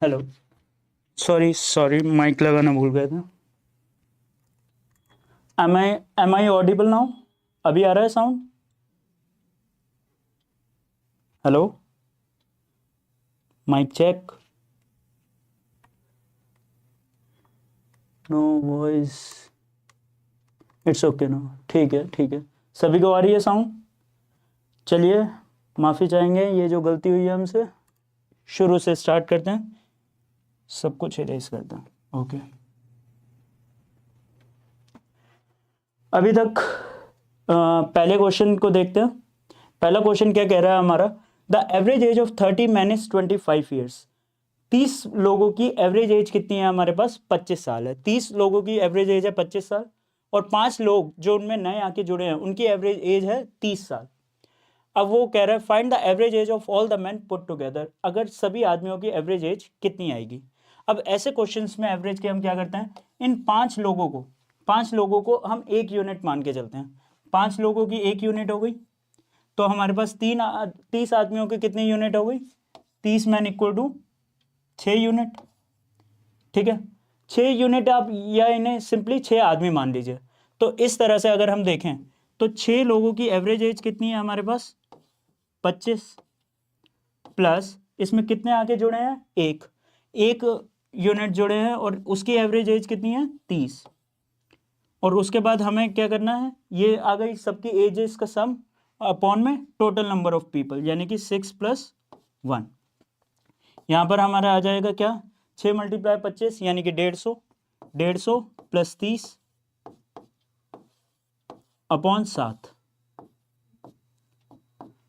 Hello. Sorry sorry, mic लगाना भूल गया था। Am I audible now? अभी आ रहा है sound? Hello, mic check. No voice. It's okay no. ठीक है ठीक है, सभी को आ रही है साउंड? चलिए, माफ़ी चाहेंगे ये जो गलती हुई है हमसे। शुरू से स्टार्ट करते हैं, सब कुछ इरेज करते हैं। ओके, अभी तक पहले क्वेश्चन को देखते हैं। पहला क्वेश्चन क्या कह रहा है हमारा? The average age of 30 man is 25 years. 30 लोगों की एवरेज एज कितनी है हमारे पास? 25 साल है। 30 लोगों की एवरेज एज है 25 साल, और 5 लोग जो उनमें नए आके जुड़े हैं उनकी एवरेज एज है 30 साल। अब वो कह रहा है find the average age of all the man put together. अगर सभी आदमियों की एवरेज एज कितनी आएगी? अब ऐसे क्वेश्चंस में एवरेज के हम क्या करते हैं, इन 5 लोगों को हम एक यूनिट मान के चलते हैं। 5 लोगों की एक यूनिट हो गई, तो हमारे पास 30 आदमियों की कितनी यूनिट हो गई? 30 मैन इक्वल टू 6 यूनिट। ठीक है, 6 यूनिट आप, या इन्हें सिंपली 6 आदमी मान लीजिए। तो इस तरह से अगर हम देखें तो 6 लोगों की एवरेज एज कितनी है हमारे पास? 25, प्लस इसमें कितने आके जुड़े हैं? एक एक यूनिट जुड़े हैं, और उसकी एवरेज एज कितनी है? 30। और उसके बाद हमें क्या करना है, ये आ गई सबकी एजेस का सम अपॉन में टोटल नंबर ऑफ पीपल, यानी कि 6+1। यहाँ पर हमारा आ जाएगा क्या? 6 × 25 यानी कि 150। 150 प्लस 30 अपॉन 7।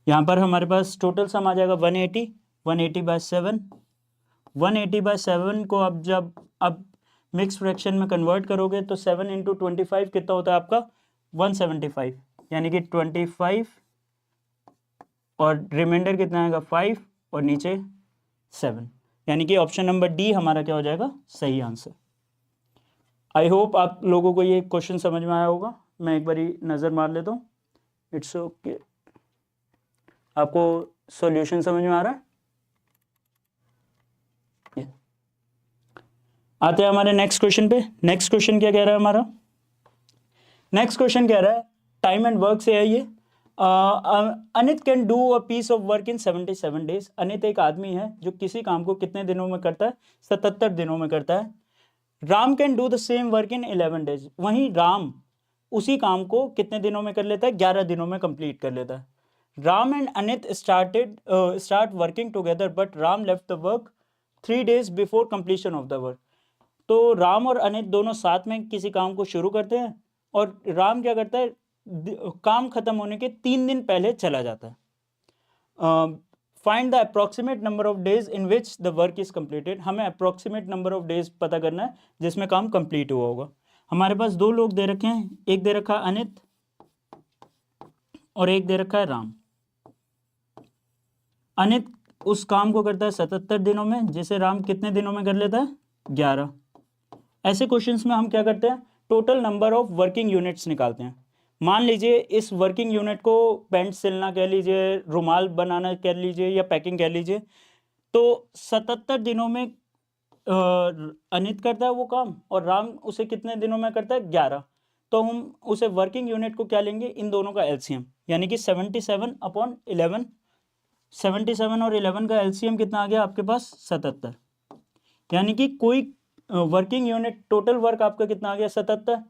यहाँ पर हमारे पास टोटल सम आ जाएगा 180। 180/7। 180/7 को अब मिक्स फ्रैक्शन में कन्वर्ट करोगे तो 7 × 25 कितना होता है आपका? 175, यानी कि 25, और रिमाइंडर कितना आएगा? 5, और नीचे 7, यानी कि ऑप्शन नंबर डी हमारा क्या हो जाएगा? सही आंसर। आई होप आप लोगों को ये क्वेश्चन समझ में आया होगा। मैं एक बारी नज़र मार लेता हूँ। इट्स ओके, आपको सॉल्यूशन समझ में आ रहा है? आते हैं हमारे नेक्स्ट क्वेश्चन पे। नेक्स्ट क्वेश्चन क्या कह रहा है हमारा? नेक्स्ट क्वेश्चन कह रहा है टाइम एंड वर्क से है ये। Anit can do a piece of work in 77 days. Anit एक आदमी है जो किसी काम को कितने दिनों में करता है? 77 दिनों में करता है। Ram can do the same work in 11 days. वहीं राम उसी काम को कितने दिनों में कर लेता है? 11 दिनों में कंप्लीट कर लेता है। Ram and Anit start working together, but Ram left the work 3 days before completion of the work. तो राम और अनित दोनों साथ में किसी काम को शुरू करते हैं, और राम क्या करता है, काम खत्म होने के 3 दिन पहले चला जाता है। Find the approximate number of days in which the work is completed. हमें अप्रोक्सीमेट नंबर ऑफ डेज पता करना है जिसमें काम कंप्लीट हुआ होगा। हमारे पास 2 लोग दे रखे हैं, एक दे रखा है अनित और एक दे रखा है राम। अनित उस काम को करता है 77 दिनों में, जिसे राम कितने दिनों में कर लेता है? 11। ऐसे क्वेश्चंस में हम क्या करते हैं, total number of working units निकालते हैं। मान लीजिए इस वर्किंग यूनिट को पेंट सिलना कह लीजिए, रुमाल बनाना कह लीजिए, या पैकिंग कह लीजिए। तो 77 दिनों में अनित करता है वो काम, और राम उसे कितने दिनों में करता है? 11। तो हम उसे वर्किंग यूनिट को क्या लेंगे, इन दोनों का एलसीएम, यानी कि 77/11। 77 और 11 का एलसीएम कितना आ गया आपके पास? 77। यानी कि कोई वर्किंग यूनिट, टोटल वर्क आपका कितना आ गया? 77।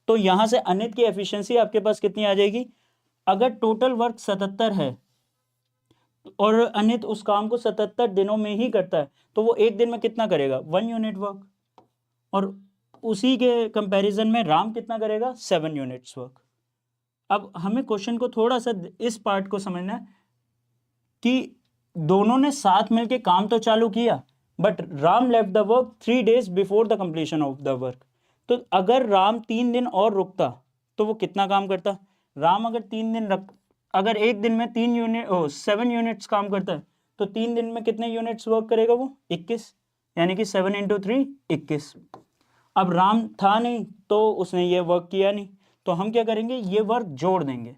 तो यहां से अनित की एफिशिएंसी आपके पास कितनी आ जाएगी? अगर टोटल वर्क 77 है और अनित उस काम को 77 दिनों में ही करता है, तो वो एक दिन में कितना करेगा? 1 यूनिट वर्क। और उसी के कंपैरिजन में राम कितना करेगा? 7 यूनिट्स वर्क। अब हमें क्वेश्चन को थोड़ा सा इस पार्ट को समझना है कि दोनों ने साथ मिलकर काम तो चालू किया, but Ram left the work 3 days before the completion of the work. तो अगर राम 3 दिन और रुकता तो वो कितना काम करता? राम अगर 3 दिन अगर एक दिन में 7 यूनिट्स काम करता है, तो 3 दिन में कितने यूनिट्स वर्क करेगा वो? 21, यानी कि 7 × 3 21। अब राम था नहीं तो उसने ये वर्क किया नहीं, तो हम क्या करेंगे, ये वर्क जोड़ देंगे।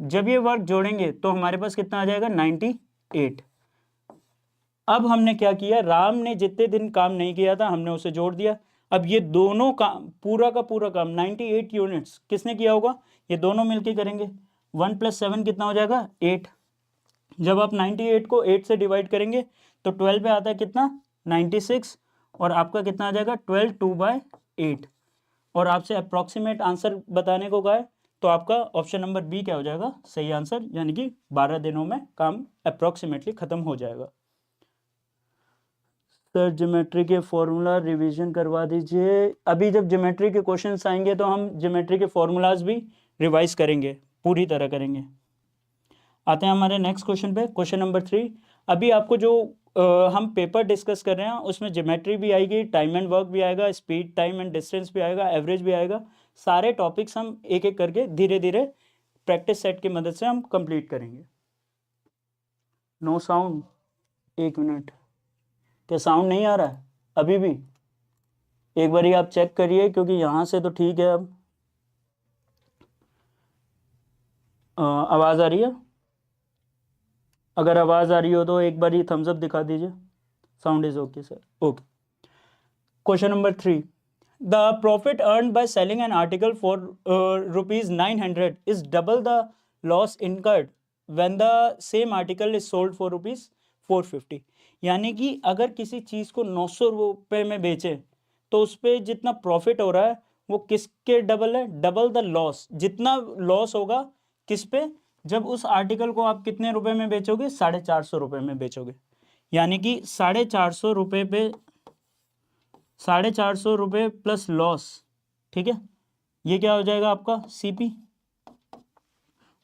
जब ये वर्क जोड़ेंगे तो हमारे पास कितना आ जाएगा? 98। अब हमने क्या किया, राम ने जितने दिन काम नहीं किया था हमने उसे जोड़ दिया। अब ये दोनों काम, पूरा का पूरा काम 98 यूनिट्स किसने किया होगा, ये दोनों मिलके करेंगे। 1 + 7 कितना हो जाएगा, 8। जब आप 98 को 8 से डिवाइड करेंगे तो 12 पे आता है कितना, 96, और आपका कितना आ जाएगा 12 2/8। और आपसे अप्रॉक्सीमेट आंसर बताने को कहा है, तो आपका ऑप्शन नंबर बी क्या हो जाएगा सही आंसर, यानी कि 12 दिनों में काम अप्रॉक्सीमेटली खत्म हो जाएगा। सर ज्योमेट्री के फॉर्मूला रिवीजन करवा दीजिए। अभी जब ज्योमेट्री के क्वेश्चंस आएंगे तो हम ज्योमेट्री के फॉर्मूलाज भी रिवाइज करेंगे, पूरी तरह करेंगे। आते हैं हमारे नेक्स्ट क्वेश्चन पे, क्वेश्चन नंबर 3। अभी आपको जो हम पेपर डिस्कस कर रहे हैं उसमें ज्योमेट्री भी आएगी, टाइम एंड वर्क भी आएगा, स्पीड टाइम एंड डिस्टेंस भी आएगा, एवरेज भी आएगा। सारे टॉपिक्स हम एक एक करके धीरे धीरे प्रैक्टिस सेट की मदद से हम कंप्लीट करेंगे। नो साउंड, 1 मिनट, क्या साउंड नहीं आ रहा है अभी भी? एक बार आप चेक करिए, क्योंकि यहाँ से तो ठीक है। अब आवाज़ आ रही है? अगर आवाज़ आ रही हो तो एक बार ही थम्स अप दिखा दीजिए। Sound is okay sir, okay. Question number 3, the profit earn by selling an article for ₹900 is double the loss incurred when the same article is sold for ₹450। यानी कि अगर किसी चीज़ को 900 रुपये में बेचे तो उस पर जितना प्रॉफिट हो रहा है वो किसके डबल है, डबल द लॉस। जितना लॉस होगा किस पे, जब उस आर्टिकल को आप कितने रुपए में बेचोगे, 450 रुपये में बेचोगे। यानी कि 450 रुपये पे 450 रुपये प्लस लॉस, ठीक है, ये क्या हो जाएगा आपका सीपी।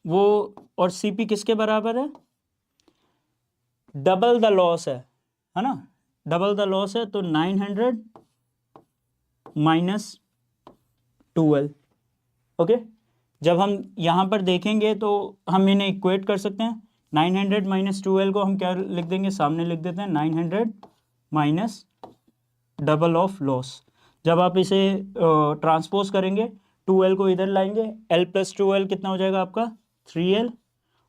वो और सीपी किसके बराबर है, डबल द लॉस है ना, डबल द लॉस है, तो 900 माइनस 12। ओके, जब हम यहाँ पर देखेंगे तो हम इन्हें इक्वेट कर सकते हैं। 900 माइनस 12 को हम क्या लिख देंगे, सामने लिख देते हैं 900 माइनस डबल ऑफ लॉस। जब आप इसे ट्रांसपोज करेंगे 2l को इधर लाएंगे, l + 2l कितना हो जाएगा आपका 3l,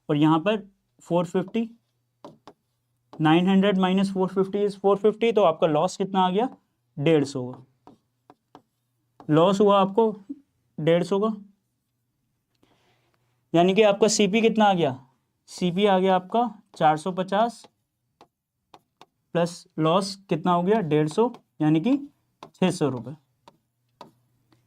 और यहाँ पर 450, 900 माइनस 450 इज 450, तो आपका लॉस कितना आ गया 150 का। लॉस हुआ आपको 150 का, यानी कि आपका सीपी कितना आ गया, सीपी आ गया आपका 450 प्लस लॉस कितना हो गया 150, यानी कि 600 रुपये।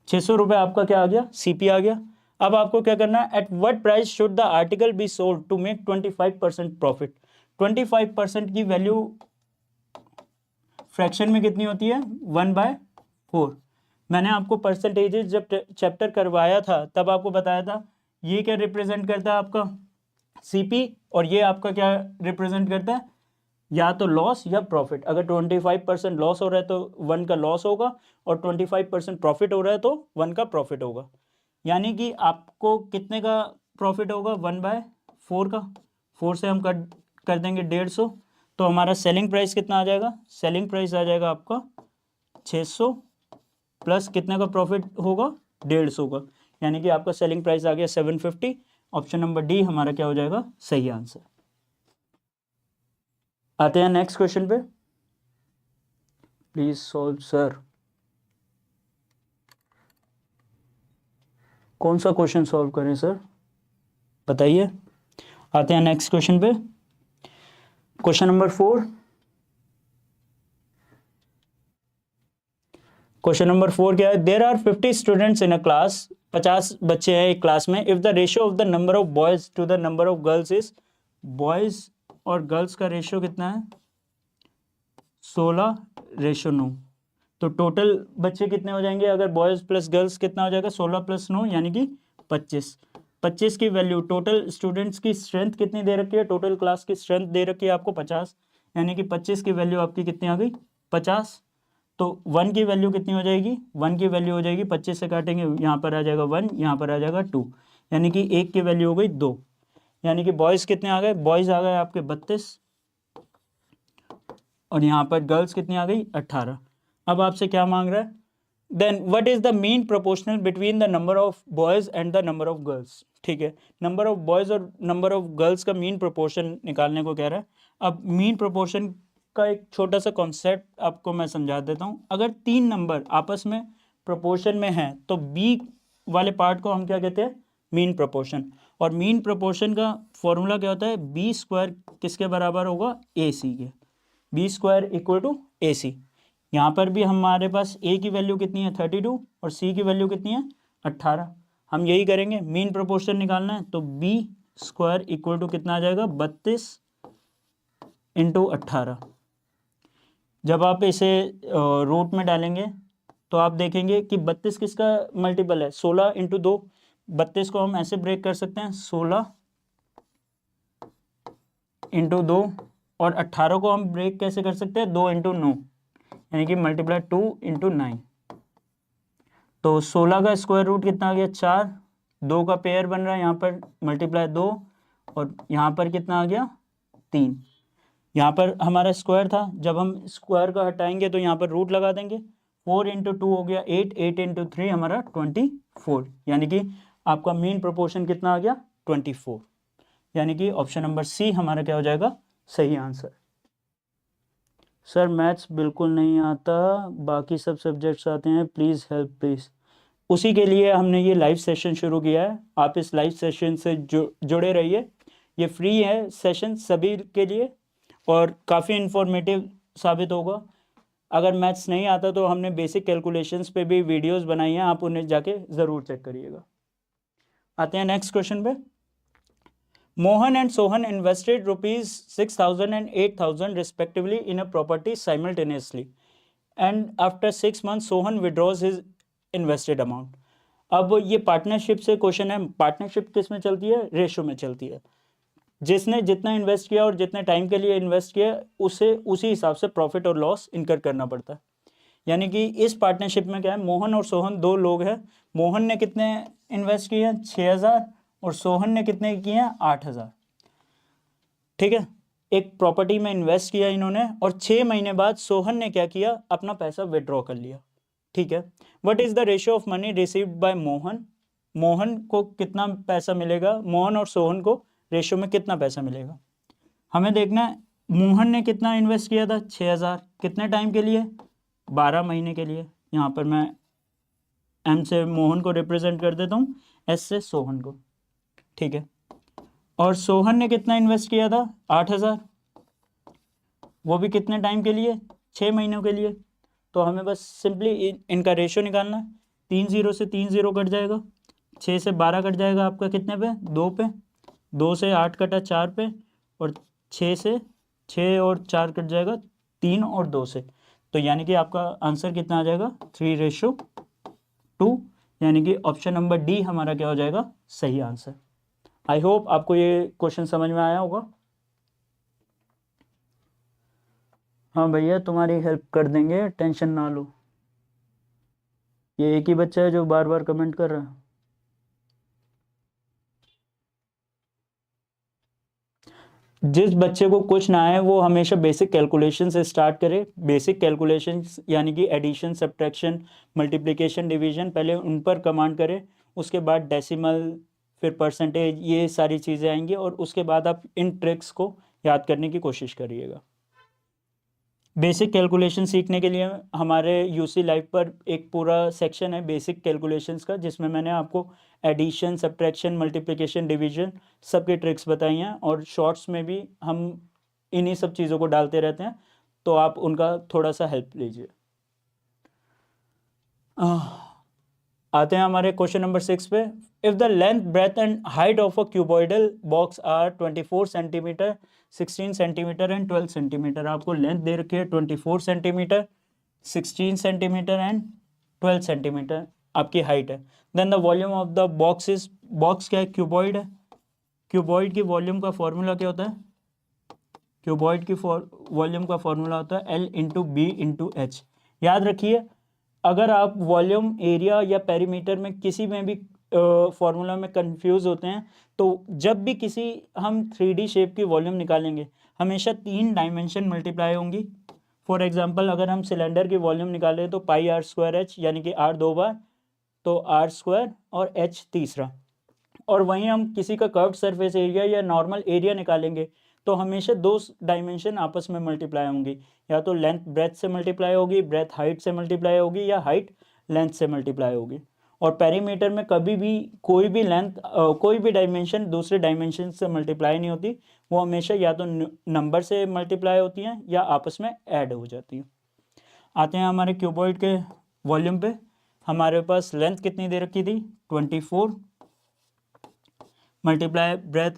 600 रुपये आपका क्या आ गया, सीपी आ गया। अब आपको क्या करना है, at what price should the article be sold to make 25% profit. 25% की वैल्यू फ्रैक्शन में कितनी होती है, 1/4। मैंने आपको परसेंटेजेस जब चैप्टर करवाया था तब आपको बताया था ये क्या रिप्रेजेंट करता है आपका सीपी, और ये आपका क्या रिप्रेजेंट करता है, या तो लॉस या प्रॉफिट। अगर 25% लॉस हो रहा है तो 1 का लॉस होगा, और 25% प्रॉफिट हो रहा है तो 1 का प्रॉफिट होगा। यानी कि आपको कितने का प्रॉफिट होगा, 1/4 का। 4 से हम कट कर देंगे 150, तो हमारा सेलिंग प्राइस कितना आ जाएगा, सेलिंग प्राइस आ जाएगा आपका 600 प्लस कितने का प्रॉफिट होगा 150 का, यानी कि आपका सेलिंग प्राइस आ गया 750। ऑप्शन नंबर डी हमारा क्या हो जाएगा सही आंसर। आते हैं नेक्स्ट क्वेश्चन पे, प्लीज सॉल्व सर। कौन सा क्वेश्चन सॉल्व करें सर, बताइए। आते हैं नेक्स्ट क्वेश्चन पे, क्वेश्चन नंबर 4। क्वेश्चन नंबर 4 क्या है, there are 50 students in a class, 50 बच्चे हैं एक क्लास में। If the ratio of the number of boys to the number of girls is, boys और गर्ल्स का रेशियो कितना है 16:9, तो टोटल बच्चे कितने हो जाएंगे, अगर बॉयज प्लस गर्ल्स कितना हो जाएगा 16 + 9 यानी कि 25। 25 की वैल्यू, टोटल स्टूडेंट्स की स्ट्रेंथ कितनी दे रखी है, टोटल क्लास की स्ट्रेंथ दे रखी है आपको 50, यानी कि 25 की वैल्यू आपकी कितनी आ गई 50। तो 1 की वैल्यू कितनी हो जाएगी, 1 की वैल्यू हो जाएगी 25 से काटेंगे, यहाँ पर आ जाएगा 1, यहाँ पर आ जाएगा 2, यानी कि 1 की वैल्यू हो गई 2। यानी कि बॉयज़ कितने आ गए, बॉयज़ आ गए आपके 32, और यहाँ पर गर्ल्स कितनी आ गई 18। अब आपसे क्या मांग रहा है, then what is the mean proportional between the number of boys and the number of girls. ठीक है, नंबर ऑफ बॉयज़ और नंबर ऑफ गर्ल्स का मीन प्रोपोर्शन निकालने को कह रहा है। अब मीन प्रोपोर्शन का एक छोटा सा कॉन्सेप्ट आपको मैं समझा देता हूँ। अगर 3 नंबर आपस में प्रोपोर्शन में हैं तो बी वाले पार्ट को हम क्या कहते हैं, मीन प्रोपोर्शन। और मीन प्रोपोर्शन का फॉर्मूला क्या होता है, बी स्क्वायर किसके बराबर होगा, ए सी के। बी स्क्वायर इक्वल टू ए सी। यहाँ पर भी हमारे पास ए की वैल्यू कितनी है 32 और सी की वैल्यू कितनी है 18। हम यही करेंगे, मीन प्रोपोर्शन निकालना है तो बी स्क्वायर इक्वल टू कितना आ जाएगा 32 इंटू 18। जब आप इसे रूट में डालेंगे तो आप देखेंगे कि 32 किसका मल्टीपल है, 16 इंटू 2। 32 को हम ऐसे ब्रेक कर सकते हैं 16 इंटू 2, और 18 को हम ब्रेक कैसे कर सकते हैं 2 इंटू 9, यानी कि मल्टीप्लाई 2 इंटू 9। तो 16 का स्क्वायर रूट कितना आ गया 4, 2 का पेयर बन रहा है यहाँ पर मल्टीप्लाई 2, और यहाँ पर कितना आ गया 3। यहाँ पर हमारा स्क्वायर था, जब हम स्क्वायर का हटाएंगे तो यहाँ पर रूट लगा देंगे। 4 इंटू 2 हो गया 8, 8 इंटू 3 हमारा 24, यानी कि आपका मीन प्रोपोर्शन कितना आ गया 24। यानी कि ऑप्शन नंबर सी हमारा क्या हो जाएगा सही आंसर। सर मैथ्स बिल्कुल नहीं आता, बाकी सब सब्जेक्ट्स आते हैं, प्लीज़ हेल्प प्लीज़। उसी के लिए हमने ये लाइव सेशन शुरू किया है। आप इस लाइव सेशन से जुड़े रहिए, ये फ्री है सेशन सभी के लिए और काफ़ी इन्फॉर्मेटिव साबित होगा। अगर मैथ्स नहीं आता तो हमने बेसिक कैलकुलेशंस पे भी वीडियोस बनाई हैं, आप उन्हें जाके ज़रूर चेक करिएगा। आते हैं नेक्स्ट क्वेश्चन पे। Mohan and Sohan invested ₹6,000 and 8,000 respectively in a property simultaneously, and after 6 months Sohan withdraws his invested amount। अब ये पार्टनरशिप से क्वेश्चन है। पार्टनरशिप किस में चलती है, रेशो में चलती है। जिसने जितना इन्वेस्ट किया और जितने टाइम के लिए इन्वेस्ट किया उसे उसी हिसाब से प्रॉफिट और लॉस इनकर करना पड़ता है। यानी कि इस पार्टनरशिप में क्या है, मोहन और सोहन दो लोग हैं। मोहन ने कितने इन्वेस्ट किए हैं 6,000 और सोहन ने कितने किए हैं 8,000। ठीक है, एक प्रॉपर्टी में इन्वेस्ट किया इन्होंने और 6 महीने बाद सोहन ने क्या किया, अपना पैसा विड्रॉ कर लिया। ठीक है, what is the ratio of money received by Mohan. Mohan को कितना पैसा मिलेगा, मोहन और सोहन को रेशियो में कितना पैसा मिलेगा। हमें देखना है मोहन ने कितना इन्वेस्ट किया था 6,000, कितने टाइम के लिए 12 महीने के लिए। यहाँ पर मैं एम से मोहन को रिप्रेजेंट कर देता हूँ, एस से सोहन को। ठीक है, और सोहन ने कितना इन्वेस्ट किया था 8,000, वो भी कितने टाइम के लिए 6 महीनों के लिए। तो हमें बस सिंपली इनका रेशियो निकालना है। 3 0 से 3 0 कट जाएगा, 6 से 12 कट जाएगा आपका कितने पे 2 पे, 2 से 8 कटा 4 पे, और 6 से 6 और 4 कट जाएगा 3 और 2 से। तो यानी कि आपका आंसर कितना आ जाएगा 3:2, यानी कि ऑप्शन नंबर डी हमारा क्या हो जाएगा सही आंसर। आई होप आपको ये क्वेश्चन समझ में आया होगा। हाँ भैया तुम्हारी हेल्प कर देंगे, टेंशन ना लो। ये एक ही बच्चा है जो बार बार कमेंट कर रहा है। जिस बच्चे को कुछ ना आए वो हमेशा बेसिक कैलकुलेशन से स्टार्ट करे। बेसिक कैलकुलेशन यानी कि एडिशन, सब्ट्रैक्शन, मल्टीप्लिकेशन, डिवीजन, पहले उन पर कमांड करे, उसके बाद डेसिमल, फिर परसेंटेज, ये सारी चीज़ें आएंगी, और उसके बाद आप इन ट्रिक्स को याद करने की कोशिश करिएगा। बेसिक कैलकुलेशन सीखने के लिए हमारे यूसी लाइव पर एक पूरा सेक्शन है बेसिक कैलकुलेशंस का, जिसमें मैंने आपको एडिशन, सब्ट्रैक्शन, मल्टीप्लिकेशन, डिवीजन सबके ट्रिक्स बताई हैं, और शॉर्ट्स में भी हम इन्हीं सब चीज़ों को डालते रहते हैं, तो आप उनका थोड़ा सा हेल्प लीजिए। आते हैं हमारे क्वेश्चन नंबर 6 पे। If the length, breadth and height of a cuboidal box are 24 centimetre, 16 centimetre and 12 centimetre. आपको लेंथ दे रखी है 24 सेंटीमीटर, 16 सेंटीमीटर एंड 12 सेंटीमीटर आपकी हाइट है। Then the volume of the box is, box क्या है cuboid है। क्यूबॉइड की वॉल्यूम का फॉर्मूला क्या होता है, क्यूबॉइड की वॉल्यूम का फॉर्मूला होता है L into B into H. याद रखिए, अगर आप वॉल्यूम, एरिया या पेरीमीटर में किसी में भी फॉर्मूला में कंफ्यूज होते हैं, तो जब भी किसी हम 3D शेप की वॉल्यूम निकालेंगे हमेशा 3 डायमेंशन मल्टीप्लाई होंगी। फॉर एग्जांपल अगर हम सिलेंडर की वॉल्यूम निकालें तो पाई आर स्क्वायर एच, यानी कि आर 2 बार, तो आर स्क्वायर और एच तीसरा। और वहीं हम किसी का कर्व्ड सरफेस एरिया या नॉर्मल एरिया निकालेंगे तो हमेशा दो डायमेंशन आपस में मल्टीप्लाई होंगी, या तो लेंथ ब्रेथ से मल्टीप्लाई होगी, ब्रेथ हाइट से मल्टीप्लाई होगी, या हाइट लेंथ से मल्टीप्लाई होगी। और पेरीमीटर में कभी भी कोई भी लेंथ कोई भी डायमेंशन दूसरे डायमेंशन से मल्टीप्लाई नहीं होती, वो हमेशा या तो नंबर से मल्टीप्लाई होती हैं या आपस में ऐड हो जाती हैं। आते हैं हमारे क्यूबॉइड के वॉल्यूम पे। हमारे पास लेंथ कितनी दे रखी थी 24, मल्टीप्लाई ब्रेथ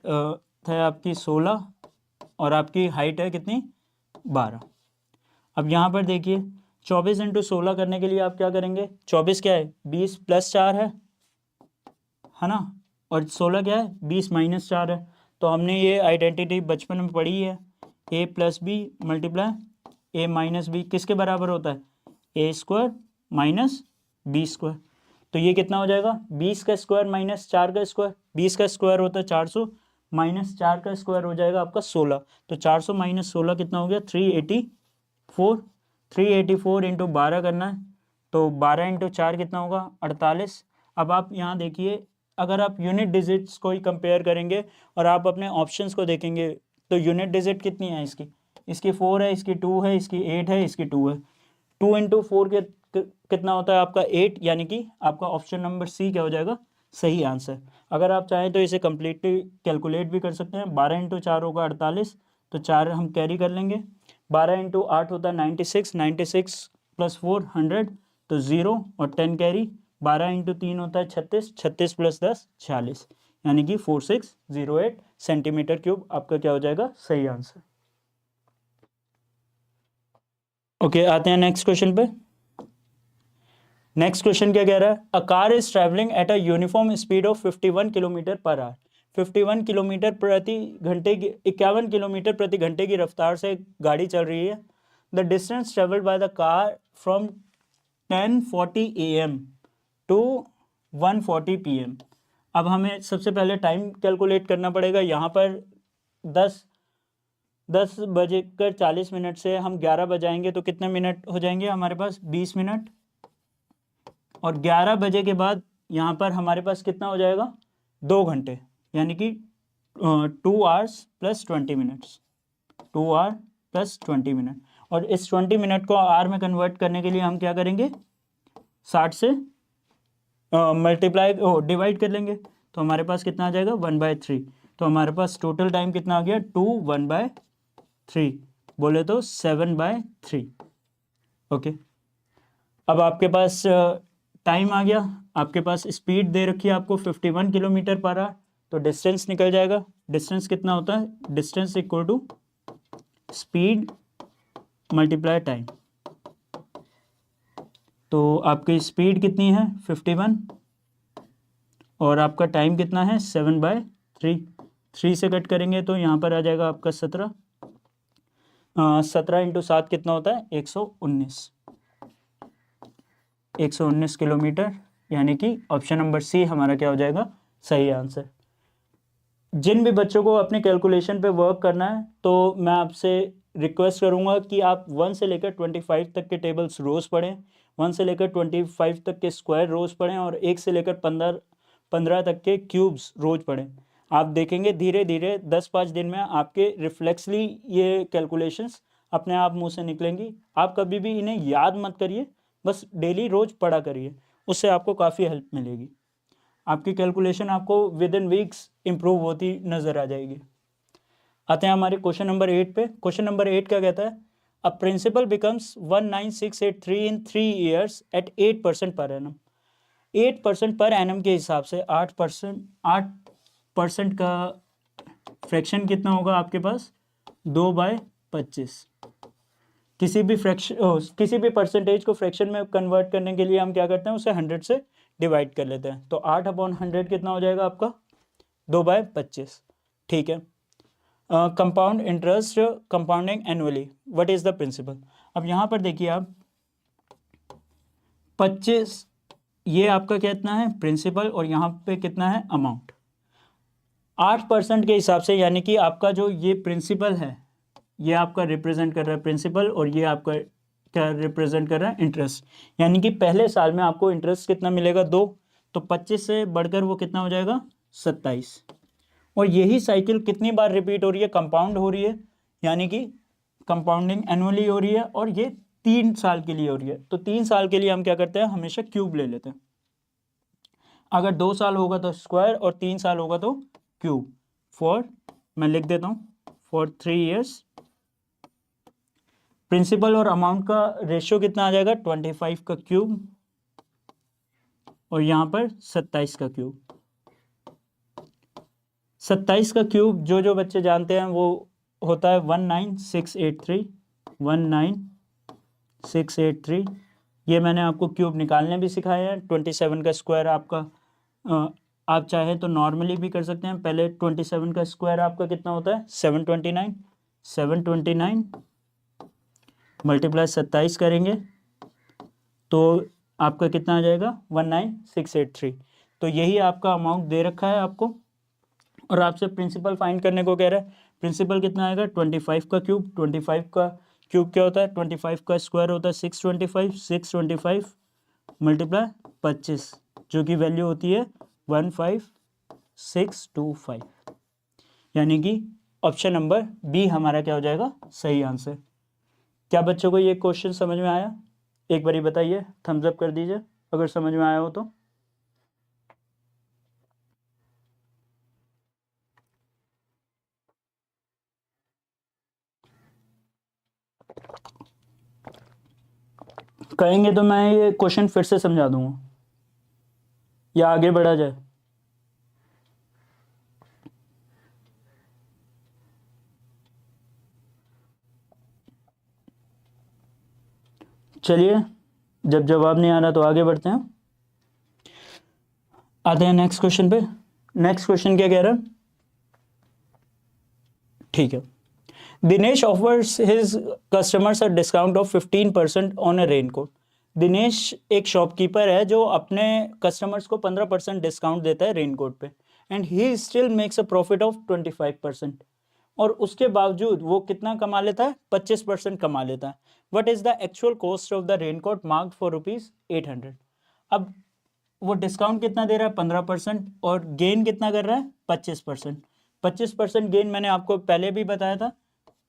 है आपकी 16, और आपकी हाइट है कितनी 12। अब यहाँ पर देखिए 24 इंटू 16 करने के लिए आप क्या करेंगे, 24 क्या है 20 प्लस 4 है ना, और 16 क्या है 20 माइनस 4 है। तो हमने ये आइडेंटिटी बचपन में पढ़ी है, a plus B multiply a minus B किसके बराबर होता है, A square minus B square. तो ये कितना हो जाएगा 20 का स्क्वायर माइनस 4 का स्क्वायर, 20 का स्क्वायर होता है 400, माइनस 4 का स्क्वायर हो जाएगा आपका 16। तो 400 माइनस 16 कितना हो गया 384। 384 इंटू 12 करना है, तो 12 इंटू 4 कितना होगा 48। अब आप यहाँ देखिए, अगर आप यूनिट डिजिट्स को ही कंपेयर करेंगे और आप अपने ऑप्शंस को देखेंगे, तो यूनिट डिजिट कितनी है इसकी 4 है, इसकी 2 है, इसकी 8 है, इसकी 2 है। 2 इंटू 4 के कितना होता है आपका 8, यानी कि आपका ऑप्शन नंबर सी क्या हो जाएगा सही आंसर। अगर आप चाहें तो इसे कम्प्लीटली कैलकुलेट भी कर सकते हैं। 12 इंटू 4 होगा 48, तो 4 हम कैरी कर लेंगे। 12 इंटू 8 होता है 96, 96 प्लस 4 100, तो 0 और 10 कैरी। 12 इंटू 3 होता है 36, 36 प्लस 10 46, यानी कि 4608 सेंटीमीटर क्यूब आपका क्या हो जाएगा सही आंसर। ओके, आते हैं नेक्स्ट क्वेश्चन पे। नेक्स्ट क्वेश्चन क्या कह रहा है, a car is travelling at a uniform speed of 51 kilometre per our. 51 kilometre प्रति घंटे की 51 किलोमीटर प्रति घंटे की रफ्तार से गाड़ी चल रही है। The distance travelled by the car from 10:40 AM to 1:40 PM। अब हमें सबसे पहले टाइम कैलकुलेट करना पड़ेगा। यहाँ पर 10 बजकर 40 मिनट से हम 11 बजाएंगे तो कितने मिनट हो जाएंगे हमारे पास 20 मिनट, और 11 बजे के बाद यहाँ पर हमारे पास कितना हो जाएगा 2 घंटे, यानी कि 2 hours plus 20 minutes, 2 hour plus 20 minute. और इस 20 मिनट को आर में कन्वर्ट करने के लिए हम क्या करेंगे 60 से मल्टीप्लाई डिवाइड कर लेंगे, तो हमारे पास कितना आ जाएगा 1/3। तो हमारे पास टोटल टाइम कितना आ गया 2 1/3, बोले तो 7/3। ओके, अब आपके पास टाइम आ गया, आपके पास स्पीड दे रखी है आपको 51 किलोमीटर पर आवर, तो डिस्टेंस निकल जाएगा। डिस्टेंस कितना होता है, distance equal to speed multiply time. तो आपकी स्पीड कितनी है 51 और आपका टाइम कितना है 7/3। 3 से कट करेंगे तो यहाँ पर आ जाएगा आपका 17। 17 इंटू 7 कितना होता है 119 किलोमीटर, यानी कि ऑप्शन नंबर सी हमारा क्या हो जाएगा सही आंसर। जिन भी बच्चों को अपने कैलकुलेशन पे वर्क करना है, तो मैं आपसे रिक्वेस्ट करूंगा कि आप 1 से लेकर 25 तक के टेबल्स रोज़ पढ़ें, 1 से लेकर 25 तक के स्क्वायर रोज़ पढ़ें, और 1 से लेकर 15 तक के क्यूब्स रोज़ पढ़ें। आप देखेंगे धीरे धीरे 10-5 दिन में आपके रिफ्लेक्सली ये कैलकुलेशंस अपने आप मुंह से निकलेंगी। आप कभी भी इन्हें याद मत करिए, बस डेली रोज़ पढ़ा करिए, उससे आपको काफ़ी हेल्प मिलेगी। आपकी कैलकुलेशन आपको विद इन वीक्स इम्प्रूव होती नज़र आ जाएगी। आते हैं हमारे क्वेश्चन नंबर 8 पे। क्वेश्चन नंबर 8 क्या कहता है, अ प्रिंसिपल बिकम्स 19683 इन 3 years eight 8% per annum. 8% per annum के हिसाब से 8% का फ्रैक्शन कितना होगा आपके पास 2/25। किसी भी परसेंटेज को फ्रैक्शन में कन्वर्ट करने के लिए हम क्या करते हैं, उसे 100 से डिवाइड कर लेते हैं। तो 8/100 कितना हो जाएगा आपका 2/25। ठीक है। Compound interest compounding annually, what is the principal. अब यहाँ पर देखिए आप 25 ये आपका कितना है प्रिंसिपल, और यहाँ पे कितना है अमाउंट। 8% के हिसाब से, यानी कि आपका जो ये प्रिंसिपल है ये आपका रिप्रेजेंट कर रहा है प्रिंसिपल, और ये आपका क्या रिप्रेजेंट कर रहा है इंटरेस्ट। यानी कि पहले साल में आपको इंटरेस्ट कितना मिलेगा 2, तो 25 से बढ़कर वो कितना हो जाएगा 27। और यही साइकिल कितनी बार रिपीट हो रही है, कंपाउंड हो रही है, यानी कि कंपाउंडिंग एनुअली हो रही है, और ये 3 साल के लिए हो रही है। तो 3 साल के लिए हम क्या करते हैं, हमेशा क्यूब ले लेते हैं। अगर 2 साल होगा तो स्क्वायर और 3 साल होगा तो क्यूब। मैं लिख देता हूँ फॉर 3 years प्रिंसिपल और अमाउंट का रेशियो कितना आ जाएगा, 25 का क्यूब और यहाँ पर 27 का क्यूब। 27 का क्यूब जो बच्चे जानते हैं वो होता है 19683। ये मैंने आपको क्यूब निकालने भी सिखाए हैं। 27 का स्क्वायर आपका आप चाहे तो नॉर्मली भी कर सकते हैं। पहले 27 का स्क्वायर आपका कितना होता है, 729 मल्टीप्लाई 27 करेंगे तो आपका कितना आ जाएगा, 19683। तो यही आपका अमाउंट दे रखा है आपको, और आपसे प्रिंसिपल फाइंड करने को कह रहा है। प्रिंसिपल कितना आएगा, 25 का क्यूब। 25 का क्यूब क्या होता है, 25 का स्क्वायर होता है 625 मल्टीप्लाई 25, जो कि वैल्यू होती है 15625, यानी कि ऑप्शन नंबर बी हमारा क्या हो जाएगा, सही आंसर। क्या बच्चों को ये क्वेश्चन समझ में आया? एक बारी बताइए, थम्स अप कर दीजिए अगर समझ में आया हो तो। कहेंगे तो मैं ये क्वेश्चन फिर से समझा दूंगा या आगे बढ़ा जाए। चलिए, जब जवाब नहीं आ रहा तो आगे बढ़ते हैं। आते हैं नेक्स्ट क्वेश्चन पे। नेक्स्ट क्वेश्चन क्या कह रहा है, ठीक है। Dinesh offers his customers a discount of 15% on a raincoat. Dinesh एक शॉपकीपर है जो अपने कस्टमर्स को 15% डिस्काउंट देता है रेनकोट पे, and he still makes a profit of 25%। और उसके बावजूद वो कितना कमा लेता है, 25% कमा लेता है। What is the actual cost of the raincoat marked for ₹800। अब वो डिस्काउंट कितना दे रहा है, 15%, और गेन कितना कर रहा है, 25%। 25% गेन मैंने आपको पहले भी बताया था।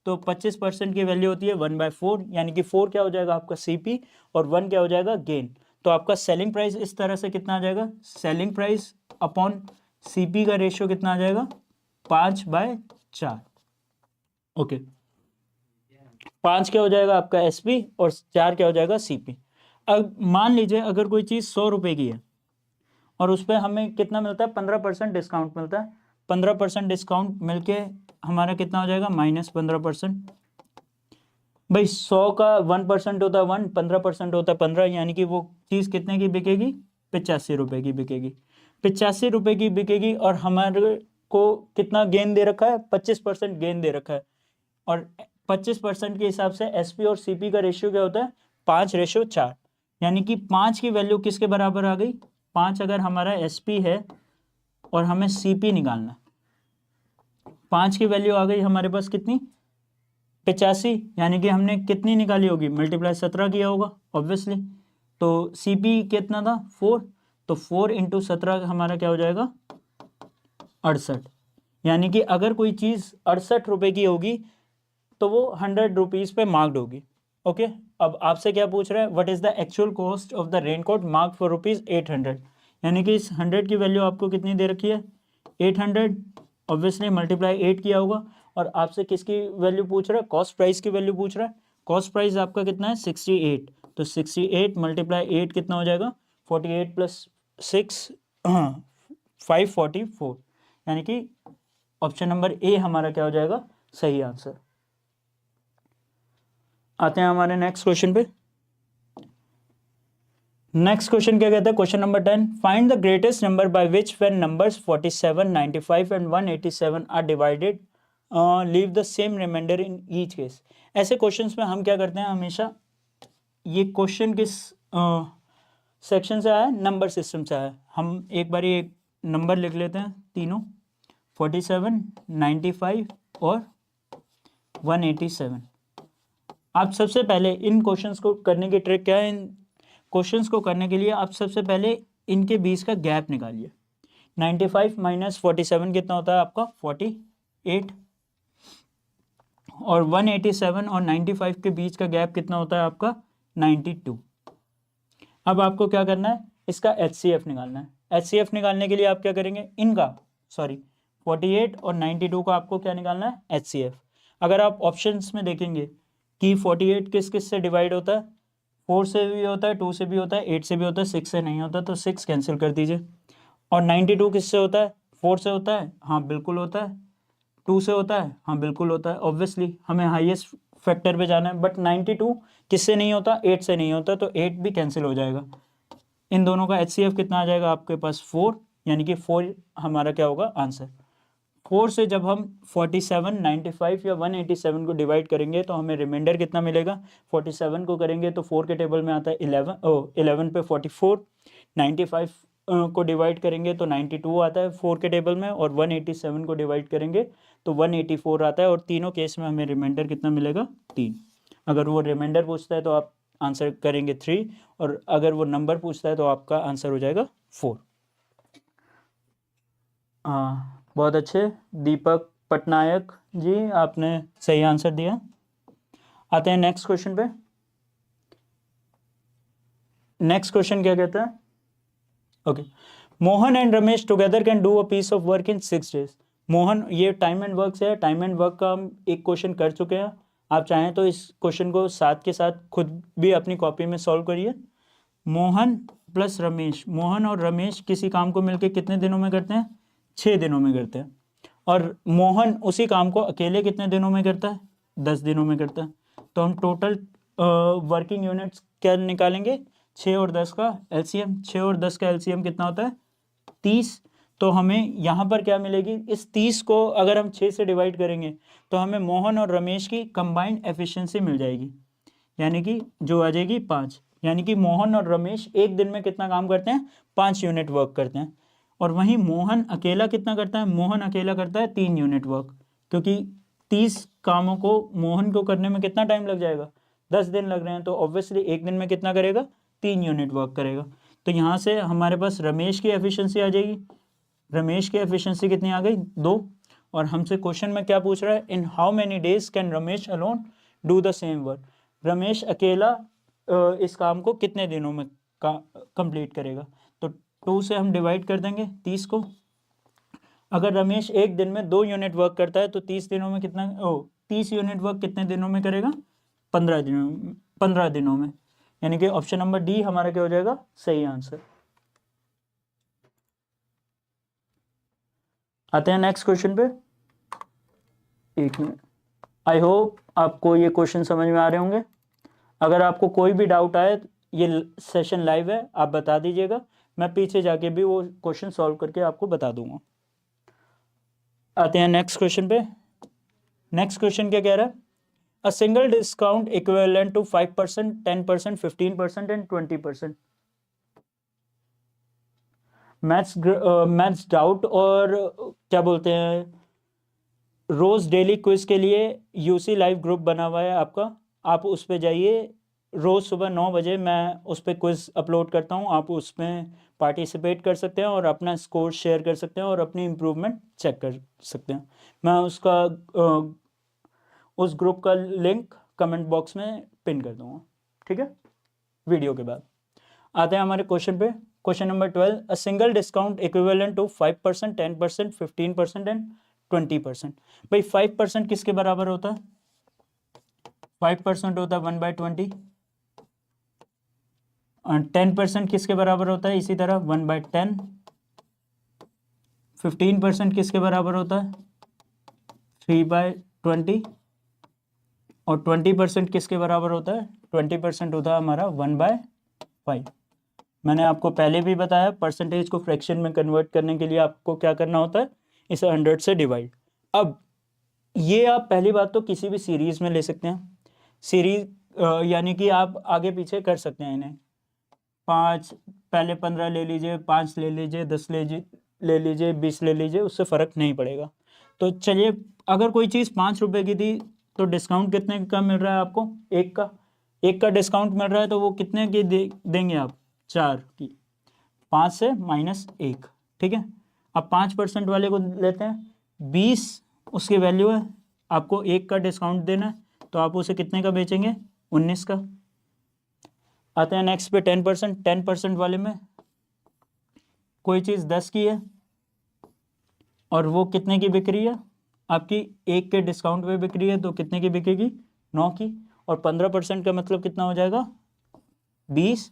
तो 25% की वैल्यू होती है 1/4, यानी कि 4 क्या हो जाएगा आपका CP और 1 क्या हो जाएगा गेन। तो आपका सेलिंग प्राइस इस तरह से कितना आ जाएगा, सेलिंग प्राइस अपॉन CP का रेशियो कितना आ जाएगा, 5/4। ओके, 5 क्या हो जाएगा आपका SP और 4 क्या हो जाएगा CP। अब मान लीजिए अगर कोई चीज़ 100 रुपये की है और उस पर हमें कितना मिलता है, 15% डिस्काउंट मिलता है। 15% डिस्काउंट मिलके हमारा कितना हो जाएगा, -15%। भाई 100 का 1% होता है 1, 15% होता है 15, यानी कि वो चीज़ कितने की बिकेगी, 85 रुपये की बिकेगी। 85 रुपये की बिकेगी और हमारे को कितना गेन दे रखा है, 25% गेन दे रखा है। और 25% के हिसाब से SP और CP का रेशियो क्या होता है, 5/4, यानी कि 5 की वैल्यू किसके बराबर आ गई, 5 अगर हमारा SP है और हमें CP निकालना, 5 की वैल्यू आ गई हमारे पास कितनी, 85, यानी कि हमने कितनी निकाली होगी, मल्टीप्लाई 17 किया होगा ऑब्वियसली। तो CP कितना था, 4, तो 4 × 17 हमारा क्या हो जाएगा, 68। यानी कि अगर कोई चीज़ 68 रुपये की होगी तो वो 100 रुपीज़ पे मार्क्ड होगी। ओके, अब आपसे क्या पूछ रहा है, what is the actual cost of the raincoat marked for ₹800, यानी कि इस 100 की वैल्यू आपको कितनी दे रखी है, 800, ऑब्वियसली मल्टीप्लाई 8 किया होगा। और आपसे किसकी वैल्यू पूछ रहा है, कॉस्ट प्राइस की वैल्यू पूछ रहा है। कॉस्ट प्राइस आपका कितना है, 68, तो 68 मल्टीप्लाई 8 कितना हो जाएगा, 48 + 6 544, यानी कि ऑप्शन नंबर ए हमारा क्या हो जाएगा, सही आंसर। आते हैं हमारे नेक्स्ट क्वेश्चन पे। नेक्स्ट क्वेश्चन क्या कहता है, question number 10, find the greatest number by which when numbers 47, 95 and 187 are divided leave the same remainder in each case. ऐसे क्वेश्चंस में हम क्या करते हैं हमेशा, ये क्वेश्चन किस सेक्शन से आया है, नंबर सिस्टम से आया है। हम एक बार एक नंबर लिख लेते हैं तीनों, 47, 95 और 187। आप सबसे पहले इन क्वेश्चंस को करने की ट्रिक क्या है, इन क्वेश्चंस को करने के लिए आप सबसे पहले इनके बीच का गैप निकालिए। 95 माइनस 47 कितना होता है आपका 48, और 187 और 95 के बीच का गैप कितना होता है आपका 92। अब आपको क्या करना है, इसका HCF निकालना है। HCF निकालने के लिए आप क्या करेंगे, इनका 48 और 92 का आपको क्या निकालना है HCF। अगर आप ऑप्शंस में देखेंगे कि 48 किस किस से डिवाइड होता है, 4 से भी होता है, 2 से भी होता है, 8 से भी होता है, 6 से नहीं होता, तो 6 कैंसिल कर दीजिए। और 92 किससे होता है, 4 से होता है, हाँ बिल्कुल होता है, 2 से होता है, हाँ बिल्कुल होता है, ऑब्वियसली हमें हाईएस्ट फैक्टर पे जाना है। बट 92 किससे नहीं होता, 8 से नहीं होता, तो 8 भी कैंसिल हो जाएगा। इन दोनों का HCF कितना आ जाएगा आपके पास 4, यानी कि 4 हमारा क्या होगा आंसर। 4 से जब हम 47, 95 या 187 को डिवाइड करेंगे तो हमें रिमाइंडर कितना मिलेगा। 47 को करेंगे तो 4 के टेबल में आता है 11 पे 44, 95 को डिवाइड करेंगे तो 92 आता है 4 के टेबल में, और 187 को डिवाइड करेंगे तो 184 आता है, और तीनों केस में हमें रिमाइंडर कितना मिलेगा 3। अगर वो रिमाइंडर पूछता है तो आप आंसर करेंगे 3, और अगर वो नंबर पूछता है तो आपका आंसर हो जाएगा 4। बहुत अच्छे दीपक पटनायक जी, आपने सही आंसर दिया। आते हैं नेक्स्ट क्वेश्चन पे। नेक्स्ट क्वेश्चन क्या कहता है, okay, Mohan and Ramesh together can do a piece of work in 6 days. Mohan, ये टाइम एंड वर्क से है, टाइम एंड वर्क का हम एक क्वेश्चन कर चुके हैं। आप चाहें तो इस क्वेश्चन को साथ के साथ खुद भी अपनी कॉपी में सॉल्व करिए। मोहन प्लस रमेश, मोहन और रमेश किसी काम को मिलकर कितने दिनों में करते हैं, 6 दिनों में करते हैं। और मोहन उसी काम को अकेले कितने दिनों में करता है, 10 दिनों में करता है। तो हम टोटल वर्किंग यूनिट्स क्या निकालेंगे, 6 और 10 का LCM। 6 और 10 का LCM कितना होता है 30। तो हमें यहाँ पर क्या मिलेगी, इस 30 को अगर हम 6 से डिवाइड करेंगे तो हमें मोहन और रमेश की कंबाइंड एफिशिएंसी मिल जाएगी, यानी कि जो आ जाएगी 5। यानी कि मोहन और रमेश एक दिन में कितना काम करते हैं, 5 यूनिट वर्क करते हैं। और वहीं मोहन अकेला कितना करता है, मोहन अकेला करता है 3 यूनिट वर्क, क्योंकि 30 कामों को मोहन को करने में कितना टाइम लग जाएगा, 10 दिन लग रहे हैं, तो ऑब्वियसली एक दिन में कितना करेगा, 3 यूनिट वर्क करेगा। तो यहाँ से हमारे पास रमेश की एफिशिएंसी आ जाएगी। रमेश की एफिशिएंसी कितनी आ गई 2। और हमसे क्वेश्चन में क्या पूछ रहा है, in how many days can Ramesh alone do the same work. Ramesh अकेला इस काम को कितने दिनों में कंप्लीट करेगा। तो 2 से हम डिवाइड कर देंगे 30 को। अगर रमेश एक दिन में 2 यूनिट वर्क करता है तो 30 दिनों में कितना 30 यूनिट वर्क कितने दिनों में करेगा, 15 दिनों में। यानी कि ऑप्शन नंबर डी हमारा क्या हो जाएगा सही आंसर। आते हैं नेक्स्ट क्वेश्चन पे। एक मिनट, आई होप आपको ये क्वेश्चन समझ में आ रहे होंगे। अगर आपको कोई भी डाउट आए, ये सेशन लाइव है, आप बता दीजिएगा, मैं पीछे जाके भी वो क्वेश्चन सॉल्व करके आपको बता दूंगा। आते हैं नेक्स्ट क्वेश्चन पे। नेक्स्ट क्वेश्चन क्या कह रहा है, a single discount equivalent to 5%, 10%, 15% and 20%। Maths doubt और क्या बोलते हैं, रोज डेली क्विज के लिए यूसी लाइव ग्रुप बना हुआ है आपका, आप उस पर जाइए। रोज सुबह 9 बजे मैं उस पर क्विज अपलोड करता हूँ, आप उसमें पार्टिसिपेट कर सकते हैं और अपना स्कोर शेयर कर सकते हैं और अपनी इम्प्रूवमेंट चेक कर सकते हैं। मैं उस ग्रुप का लिंक कमेंट बॉक्स में पिन कर दूंगा, ठीक है, वीडियो के बाद। आते हैं हमारे क्वेश्चन पे। Question number 12, a single discount equivalent to 5%, 10%, 15% and 20%। भाई 5% किसके बराबर होता है, 5% होता है 1/20। और 10% किसके बराबर होता है, इसी तरह 1/10। 15% किसके बराबर होता है 3/20। और 20% किसके बराबर होता है, 20% होता है हमारा 1/5। मैंने आपको पहले भी बताया, परसेंटेज को फ्रैक्शन में कन्वर्ट करने के लिए आपको क्या करना होता है, इसे 100 से डिवाइड। अब ये आप पहली बात तो किसी भी सीरीज में ले सकते हैं, सीरीज यानी कि आप आगे पीछे कर सकते हैं इन्हें। 5 पहले 15 ले लीजिए, 5 ले लीजिए, 10 ले लीजिए, 20 ले लीजिए, उससे फ़र्क नहीं पड़ेगा। तो चलिए, अगर कोई चीज़ 5 रुपये की थी तो डिस्काउंट कितने का मिल रहा है आपको, एक का डिस्काउंट मिल रहा है, तो वो कितने की देंगे आप, 4 की, 5 से -1, ठीक है। अब 5% वाले को लेते हैं, 20 उसकी वैल्यू है, आपको 1 का डिस्काउंट देना है, तो आप उसे कितने का बेचेंगे, 19 का। आते हैं नेक्स्ट पे 10%। 10% वाले में कोई चीज़ 10 की है और वो कितने की बिक रही है, आपकी 1 के डिस्काउंट पे बिक रही है, तो कितने की बिकेगी, 9 की। और 15% का मतलब कितना हो जाएगा, 20,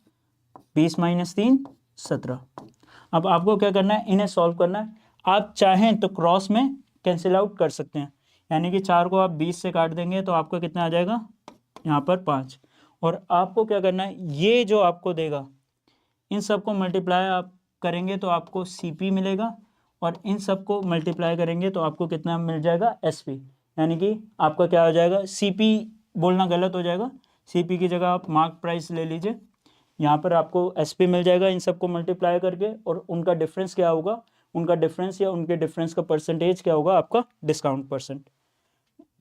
20 माइनस 3, 17। अब आपको क्या करना है, इन्हें सॉल्व करना है। आप चाहें तो क्रॉस में कैंसिल आउट कर सकते हैं, यानी कि 4 को आप 20 से काट देंगे तो आपको कितना आ जाएगा, यहाँ पर 5। और आपको क्या करना है, ये जो आपको देगा इन सबको मल्टीप्लाई आप करेंगे तो आपको CP मिलेगा, और इन सबको मल्टीप्लाई करेंगे तो आपको कितना मिल जाएगा, SP। यानी कि आपका क्या हो जाएगा, CP बोलना गलत हो जाएगा, CP की जगह आप मार्क प्राइस ले लीजिए। यहाँ पर आपको SP मिल जाएगा इन सबको मल्टीप्लाई करके, और उनका डिफरेंस क्या होगा, उनका डिफरेंस या उनके डिफरेंस का परसेंटेज क्या होगा, आपका डिस्काउंट परसेंट।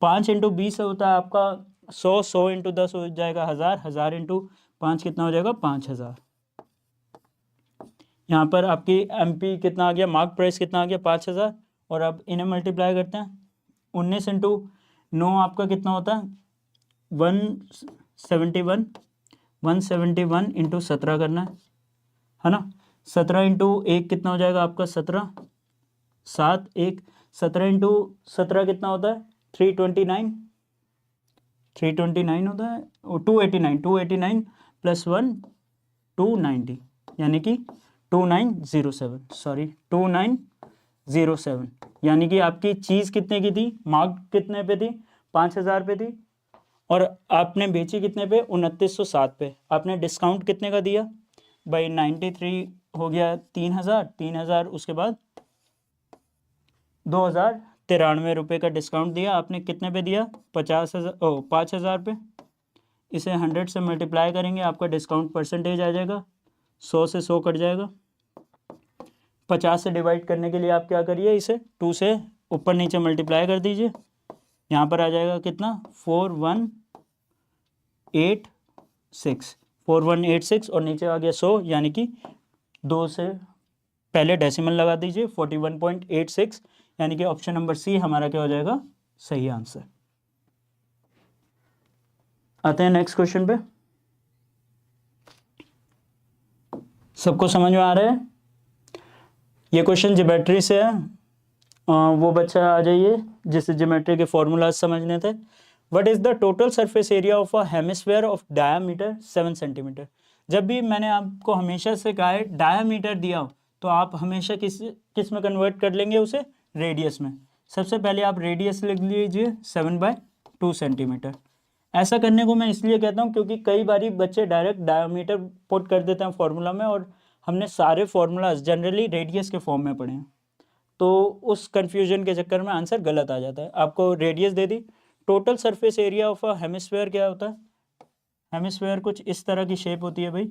5 इंटू 20 होता है आपका 100, 100 इंटू 10 हो जाएगा 1000, 1000 इंटू 5 कितना हो जाएगा, 5000। यहाँ पर आपकी MP कितना आ गया, मार्क प्राइस कितना आ गया, 5000। और अब इन्हें मल्टीप्लाई करते हैं, 19 इंटू 9 आपका कितना होता है, 171। 171 इंटू 17 करना है ना। 17 इंटू 1 कितना हो जाएगा आपका, 17, 7, 1, 17 इंटू 17 कितना होता है, 329, 329 होता है, 289, 289 प्लस 1, 290, यानी कि 2907, सॉरी 2907। यानी कि आपकी चीज़ कितने की थी, मार्क कितने पे थी, 5000 पे थी, और आपने बेची कितने पे, 2907 पे। आपने डिस्काउंट कितने का दिया भाई, 93 हो गया, 3000, 3000 उसके बाद 2093 रुपये का डिस्काउंट दिया आपने, कितने पे दिया, 5000 पे। इसे 100 से मल्टीप्लाई करेंगे, आपका डिस्काउंट परसेंटेज आ जाएगा, 100 से 100 कट जाएगा। 50 से डिवाइड करने के लिए आप क्या करिए, इसे 2 से ऊपर नीचे मल्टीप्लाई कर दीजिए। यहाँ पर आ जाएगा कितना, 4186, 4186, और नीचे आ गया 100, यानी कि 2 से पहले डेसिमल लगा दीजिए, 41.86, यानी कि ऑप्शन नंबर C हमारा क्या हो जाएगा, सही आंसर। आते हैं नेक्स्ट क्वेश्चन पे। सबको समझ में आ रहा है, ये क्वेश्चन ज्योमेट्री से है, वो बच्चा आ जाइए जिसे ज्योमेट्री के फॉर्मूलाज समझने थे। What is the total surface area of a hemisphere of diameter 7 centimetre. जब भी मैंने आपको हमेशा से कहा है डायामीटर दिया हो तो आप हमेशा किस में कन्वर्ट कर लेंगे उसे, रेडियस में। सबसे पहले आप रेडियस लिख लीजिए 7/2 सेंटीमीटर। ऐसा करने को मैं इसलिए कहता हूँ क्योंकि कई बारी बच्चे डायरेक्ट डायमीटर पुट कर देते हैं फॉर्मूला में, और हमने सारे फॉर्मूलाज जनरली रेडियस के फॉर्म में पढ़े हैं, तो उस कन्फ्यूजन के चक्कर में आंसर गलत आ जाता है। आपको radius they the. Total surface area of a hemisphere क्या होता है, हेमिस्फीयर कुछ इस तरह की शेप होती है भाई,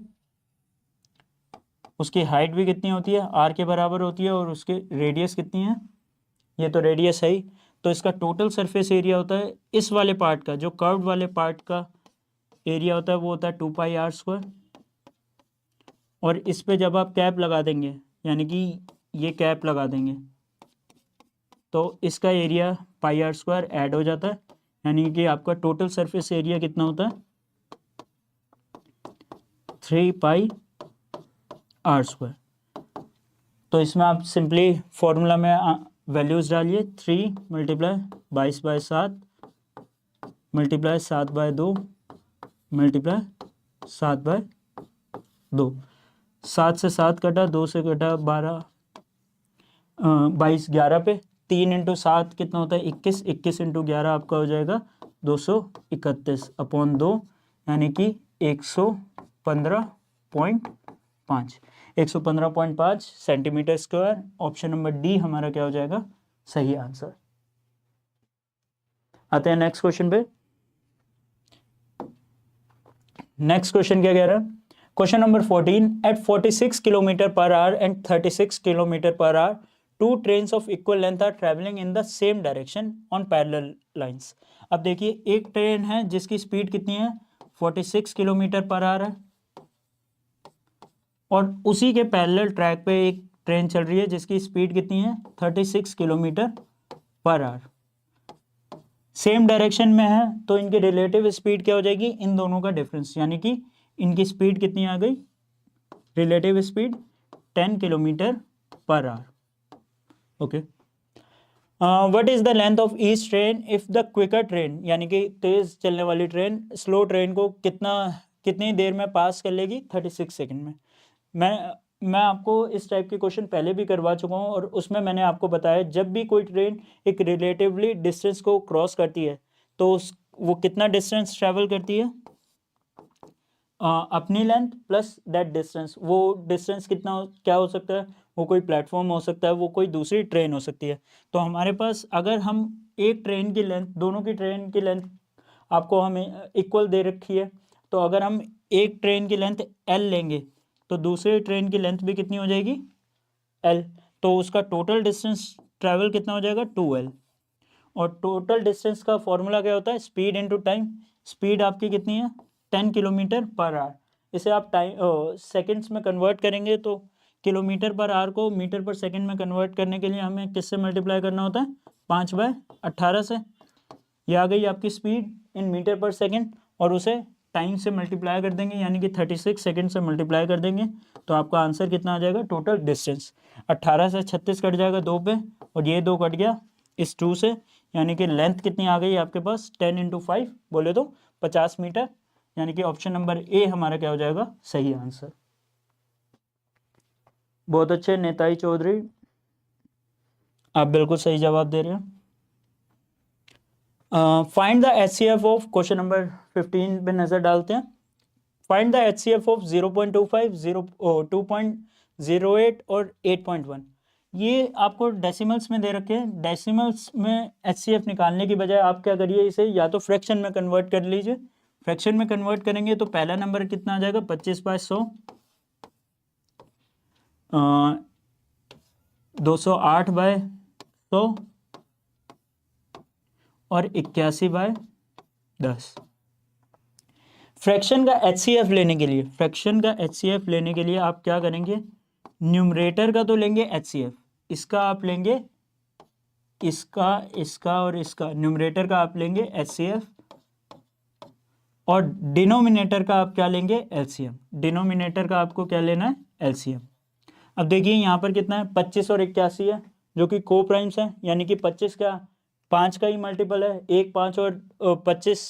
उसकी हाइट भी कितनी होती है, R के बराबर होती है, और उसकी रेडियस कितनी है, ये तो रेडियस है ही। तो इसका टोटल सरफेस एरिया होता है इस वाले पार्ट का, जो कर्व्ड वाले पार्ट का एरिया होता है वो होता है 2πr²। और इस पे जब आप कैप लगा देंगे, यानी कि ये कैप लगा देंगे, तो इसका एरिया πr² ऐड हो जाता है, यानी कि आपका टोटल सरफेस एरिया कितना होता है, 3πr²। तो इसमें आप सिंपली फॉर्मूला में वैल्यूज डालिए, 3 मल्टीप्लाई 22/7 मल्टीप्लाई 7/2 मल्टीप्लाई 7/2। 7 से 7 कटा, 2 से कटा 12, 22, 11 पे 3 इंटू 7 कितना होता है, 21, 21 इंटू 11 आपका हो जाएगा 231/2, यानी कि 115.5, 115.5 centimetre square. Option number D हमारा क्या हो जाएगा, सही आंसर। आते हैं नेक्स्ट क्वेश्चन पे। नेक्स्ट क्वेश्चन क्या कह रहा है, question number 14, at 46 kilometre per hour and 36 kilometre per hour two trains of equal length are travelling in the same direction on parallel lines. अब देखिए एक ट्रेन है जिसकी स्पीड कितनी है, 46 किलोमीटर पर आवर है, और उसी के पैरेलल ट्रैक पे एक ट्रेन चल रही है जिसकी स्पीड कितनी है 36 kilometre per our, same direction में है, तो इनकी रिलेटिव स्पीड क्या हो जाएगी, इन दोनों का डिफरेंस, यानी कि इनकी स्पीड कितनी आ गई, relative speed 10 kilometre per hour. Okay, what is the length of each train if the quicker train, यानी कि तेज चलने वाली ट्रेन स्लो ट्रेन को कितनी देर में पास कर लेगी, 36 सेकंड में। मैं आपको इस टाइप के क्वेश्चन पहले भी करवा चुका हूँ और उसमें मैंने आपको बताया जब भी कोई ट्रेन एक रिलेटिवली डिस्टेंस को क्रॉस करती है तो वो कितना डिस्टेंस ट्रैवल करती है, अपनी लेंथ प्लस दैट डिस्टेंस। वो डिस्टेंस क्या हो सकता है, वो कोई प्लेटफॉर्म हो सकता है, वो कोई दूसरी ट्रेन हो सकती है। तो हमारे पास अगर हम एक ट्रेन की लेंथ, दोनों की ट्रेन की लेंथ आपको हमें इक्वल दे रखी है, तो अगर हम एक ट्रेन की लेंथ L लेंगे तो दूसरी ट्रेन की लेंथ भी कितनी हो जाएगी, L, तो उसका टोटल डिस्टेंस ट्रैवल कितना हो जाएगा 2L। और टोटल डिस्टेंस का फॉर्मूला क्या होता है, स्पीड इनटू टाइम। स्पीड आपकी कितनी है 10 किलोमीटर पर आवर, इसे आप टाइम सेकंड्स में कन्वर्ट करेंगे तो किलोमीटर पर आवर को मीटर पर सेकंड में कन्वर्ट करने के लिए हमें किससे मल्टीप्लाई करना होता है, 5/18 से। ये आ गई आपकी स्पीड इन मीटर पर सेकंड, और उसे टाइम से मल्टीप्लाई कर देंगे, यानी कि 36 सेकंड से मल्टीप्लाई कर देंगे, तो आपका आंसर कितना आ जाएगा, टोटल डिस्टेंस 18 से 36 कट जाएगा 2 पे, और ये 2 कट गया इस 2 से, यानी कि लेंथ कितनी आ गई आपके पास 10 × 5 बोले तो 50 मीटर, यानी कि ऑप्शन नंबर ए हमारा क्या हो जाएगा, सही आंसर। बहुत अच्छे नेताजी चौधरी, आप बिल्कुल सही जवाब दे रहे हैं। Find the HCF of, question number 15 पे नजर डालते हैं। फाइंड द HCF ऑफ 0.25, 2.08 और 8.1। ये आपको डेसिमल्स में दे रखे हैं। डेसिमल्स में HCF निकालने की बजाय आप क्या करिए, इसे या तो फ्रैक्शन में कन्वर्ट कर लीजिए। फ्रैक्शन में कन्वर्ट करेंगे तो पहला नंबर कितना आ जाएगा, 25/100, 208/100 और 81/10। फ्रैक्शन का HCF लेने के लिए आप क्या करेंगे, न्यूमरेटर का तो लेंगे HCF, इसका आप लेंगे, इसका और इसका, न्यूमरेटर का आप लेंगे HCF, और डिनोमिनेटर का आप क्या लेंगे, LCM। डिनोमिनेटर का आपको क्या लेना है, LCM। अब देखिए यहाँ पर कितना है, 25 और 81 है जो कि को प्राइम्स है, यानी कि 25 क्या 5 का ही मल्टीपल है, 1 5 और 25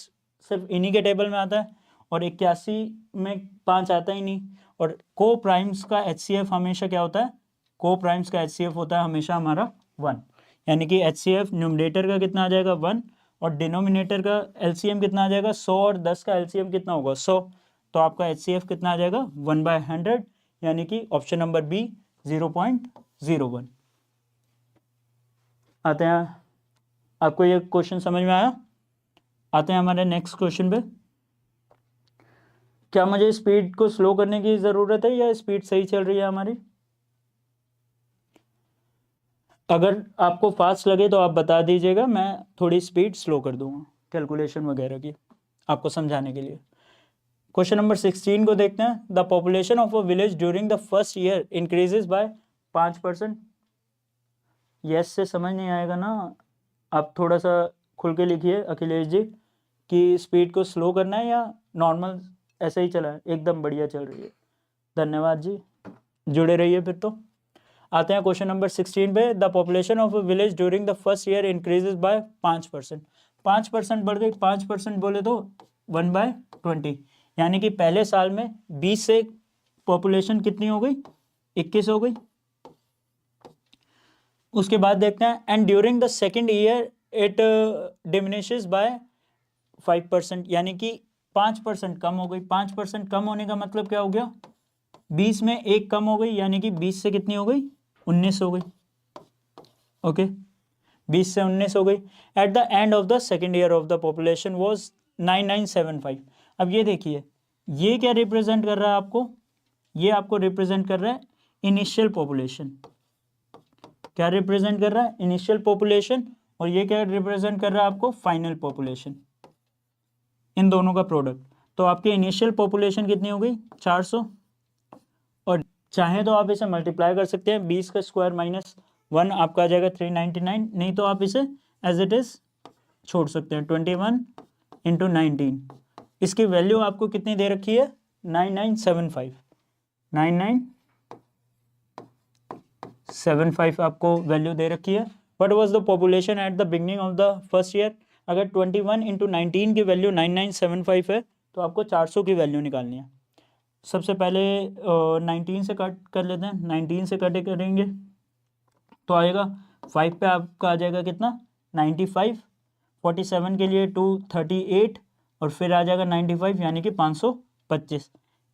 सिर्फ इन्हीं के टेबल में आता है, और 81 में 5 आता ही नहीं। और को प्राइम्स का HCF हमेशा क्या होता है, को प्राइम्स का HCF होता है हमेशा हमारा 1, यानी कि HCF न्यूमरेटर का कितना आ जाएगा 1, और डिनोमिनेटर का LCM कितना आ जाएगा 100, और 10 का LCM कितना होगा 100, तो आपका HCF कितना आ जाएगा 1/100, यानी कि ऑप्शन नंबर बी 0.01। आते हैं, आपको ये क्वेश्चन समझ में आया। आते हैं हमारे नेक्स्ट क्वेश्चन पे। क्या मुझे स्पीड को स्लो करने की ज़रूरत है या स्पीड सही चल रही है हमारी? अगर आपको फास्ट लगे तो आप बता दीजिएगा, मैं थोड़ी स्पीड स्लो कर दूंगा कैलकुलेशन वगैरह की आपको समझाने के लिए। क्वेश्चन नंबर 16 को देखते हैं। The population of a village during the first year increases by 5%। Yes से समझ नहीं आएगा ना, आप थोड़ा सा खुल के लिखिए अखिलेश जी कि स्पीड को स्लो करना है या नॉर्मल ऐसे ही चला है, एकदम बढ़िया चल रही है। धन्यवाद जी, जुड़े रहिए फिर तो। आते हैं क्वेश्चन नंबर 16 पे। The population of a village during the first year increases by 5%। 5% बढ़ गई, 5% बोले तो 1/20, यानी कि पहले साल में 20 से पॉपुलेशन कितनी हो गई, 21 हो गई। उसके बाद देखते हैं, and during the second year it diminishes by 5%, यानी कि 5% कम हो गई। 5% कम होने का मतलब क्या हो गया, 20 में 1 कम हो गई, यानी कि 20 से कितनी हो गई, 19 हो गई। ओके, 20 से 19 हो गई। At the end of the second year of the population was 9975। अब ये देखिए, ये क्या रिप्रेजेंट कर रहा है आपको, ये आपको रिप्रेजेंट कर रहा है इनिशियल पॉपुलेशन। क्या रिप्रेजेंट कर रहा है, इनिशियल पॉपुलेशन, और ये क्या रिप्रेजेंट कर रहा है आपको, फाइनल पॉपुलेशन, इन दोनों का प्रोडक्ट। तो आपकी इनिशियल पॉपुलेशन कितनी हो गई 400, और चाहे तो आप इसे मल्टीप्लाई कर सकते हैं, 20 का स्क्वायर माइनस 1 आपका आ जाएगा 399, नहीं तो आप इसे एज इट इज छोड़ सकते हैं, 21 इंटू 19। इसकी वैल्यू आपको कितनी दे रखी है, 9975, 9975 आपको वैल्यू दे रखी है। What was the population at the beginning of the first year? अगर 21 इंटू 19 की वैल्यू 9975 है तो आपको 400 की वैल्यू निकालनी है। सबसे पहले 19 से कट कर लेते हैं, 19 से कट करेंगे तो आएगा 5 पे आपका आ जाएगा कितना, 95, 47 के लिए 238 और फिर आ जाएगा 95 यानी कि 525।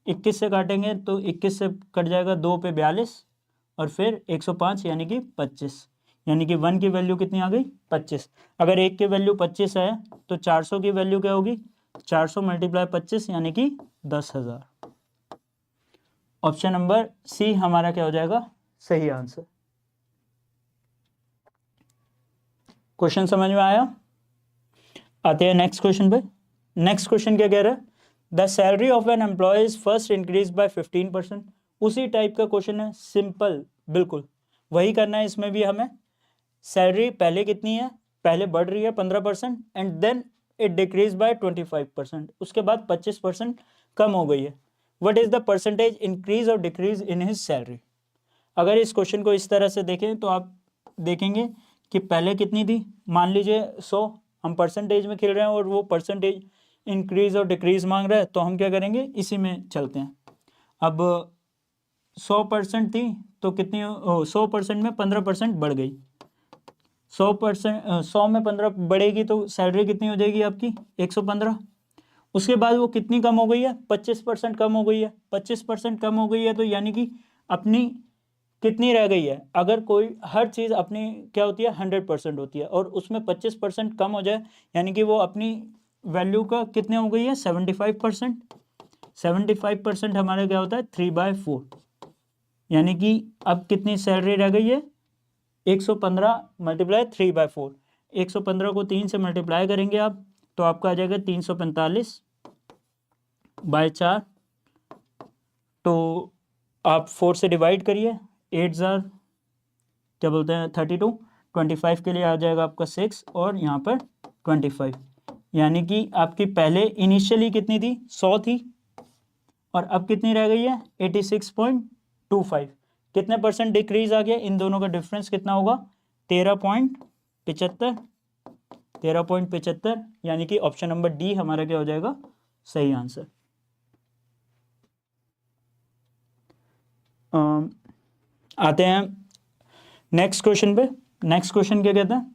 21 से काटेंगे तो 21 से कट जाएगा 2 पे 42 और फिर 105 यानी कि 25, यानी कि 1 की वैल्यू कितनी आ गई, 25। अगर 1 की वैल्यू 25 है तो 400 की वैल्यू क्या होगी, 400 मल्टीप्लाई 25 यानी कि 10,000। ऑप्शन नंबर सी हमारा क्या हो जाएगा, सही आंसर। क्वेश्चन समझ में आया? आते हैं नेक्स्ट क्वेश्चन पे। नेक्स्ट क्वेश्चन क्या कह रहा है, the salary of an employ is first increase by 15%। उसी टाइप का क्वेश्चन है, सिंपल, बिल्कुल वही करना है इसमें भी हमें। सैलरी पहले कितनी है, पहले बढ़ रही है 15% and then it decrease by 25%, उसके बाद 25% कम हो गई है। What is the percentage increase और डिक्रीज इन हिज सैलरी? अगर इस क्वेश्चन को इस तरह से देखें तो आप देखेंगे कि पहले कितनी थी, मान लीजिए 100, हम परसेंटेज में खेल रहे हैं और वो परसेंटेज इंक्रीज और डिक्रीज मांग रहा है, तो हम क्या करेंगे, इसी में चलते हैं। अब 100% थी तो कितनी, 100% में 15% बढ़ गई, 100%, 100 में 15 बढ़ेगी तो सैलरी कितनी हो जाएगी आपकी, 115। उसके बाद वो कितनी कम हो गई है, 25% कम हो गई है। 25% कम हो गई है तो यानी कि अपनी कितनी रह गई है, अगर कोई हर चीज़ अपनी क्या होती है 100% होती है और उसमें 25% कम हो जाए यानी कि वो अपनी वैल्यू का कितने हो गई है, 75%। 75% हमारा क्या होता है 3/4, यानी कि अब कितनी सैलरी रह गई है, 115 मल्टीप्लाई 3/4। 115 को 3 से मल्टीप्लाई करेंगे आप तो आपका आ जाएगा 345/4। तो आप 4 से डिवाइड करिए, 8,000 क्या बोलते हैं 32, 25 के लिए आ जाएगा आपका 6 और यहाँ पर 25, यानी कि आपकी पहले इनिशियली कितनी थी, 100 थी और अब कितनी रह गई है 86.25। कितने परसेंट डिक्रीज आ गया, इन दोनों का डिफरेंस कितना होगा, 13.75, 13.75, यानी कि ऑप्शन नंबर डी हमारा क्या हो जाएगा, सही आंसर। आते हैं नेक्स्ट क्वेश्चन पे। नेक्स्ट क्वेश्चन क्या कहता है,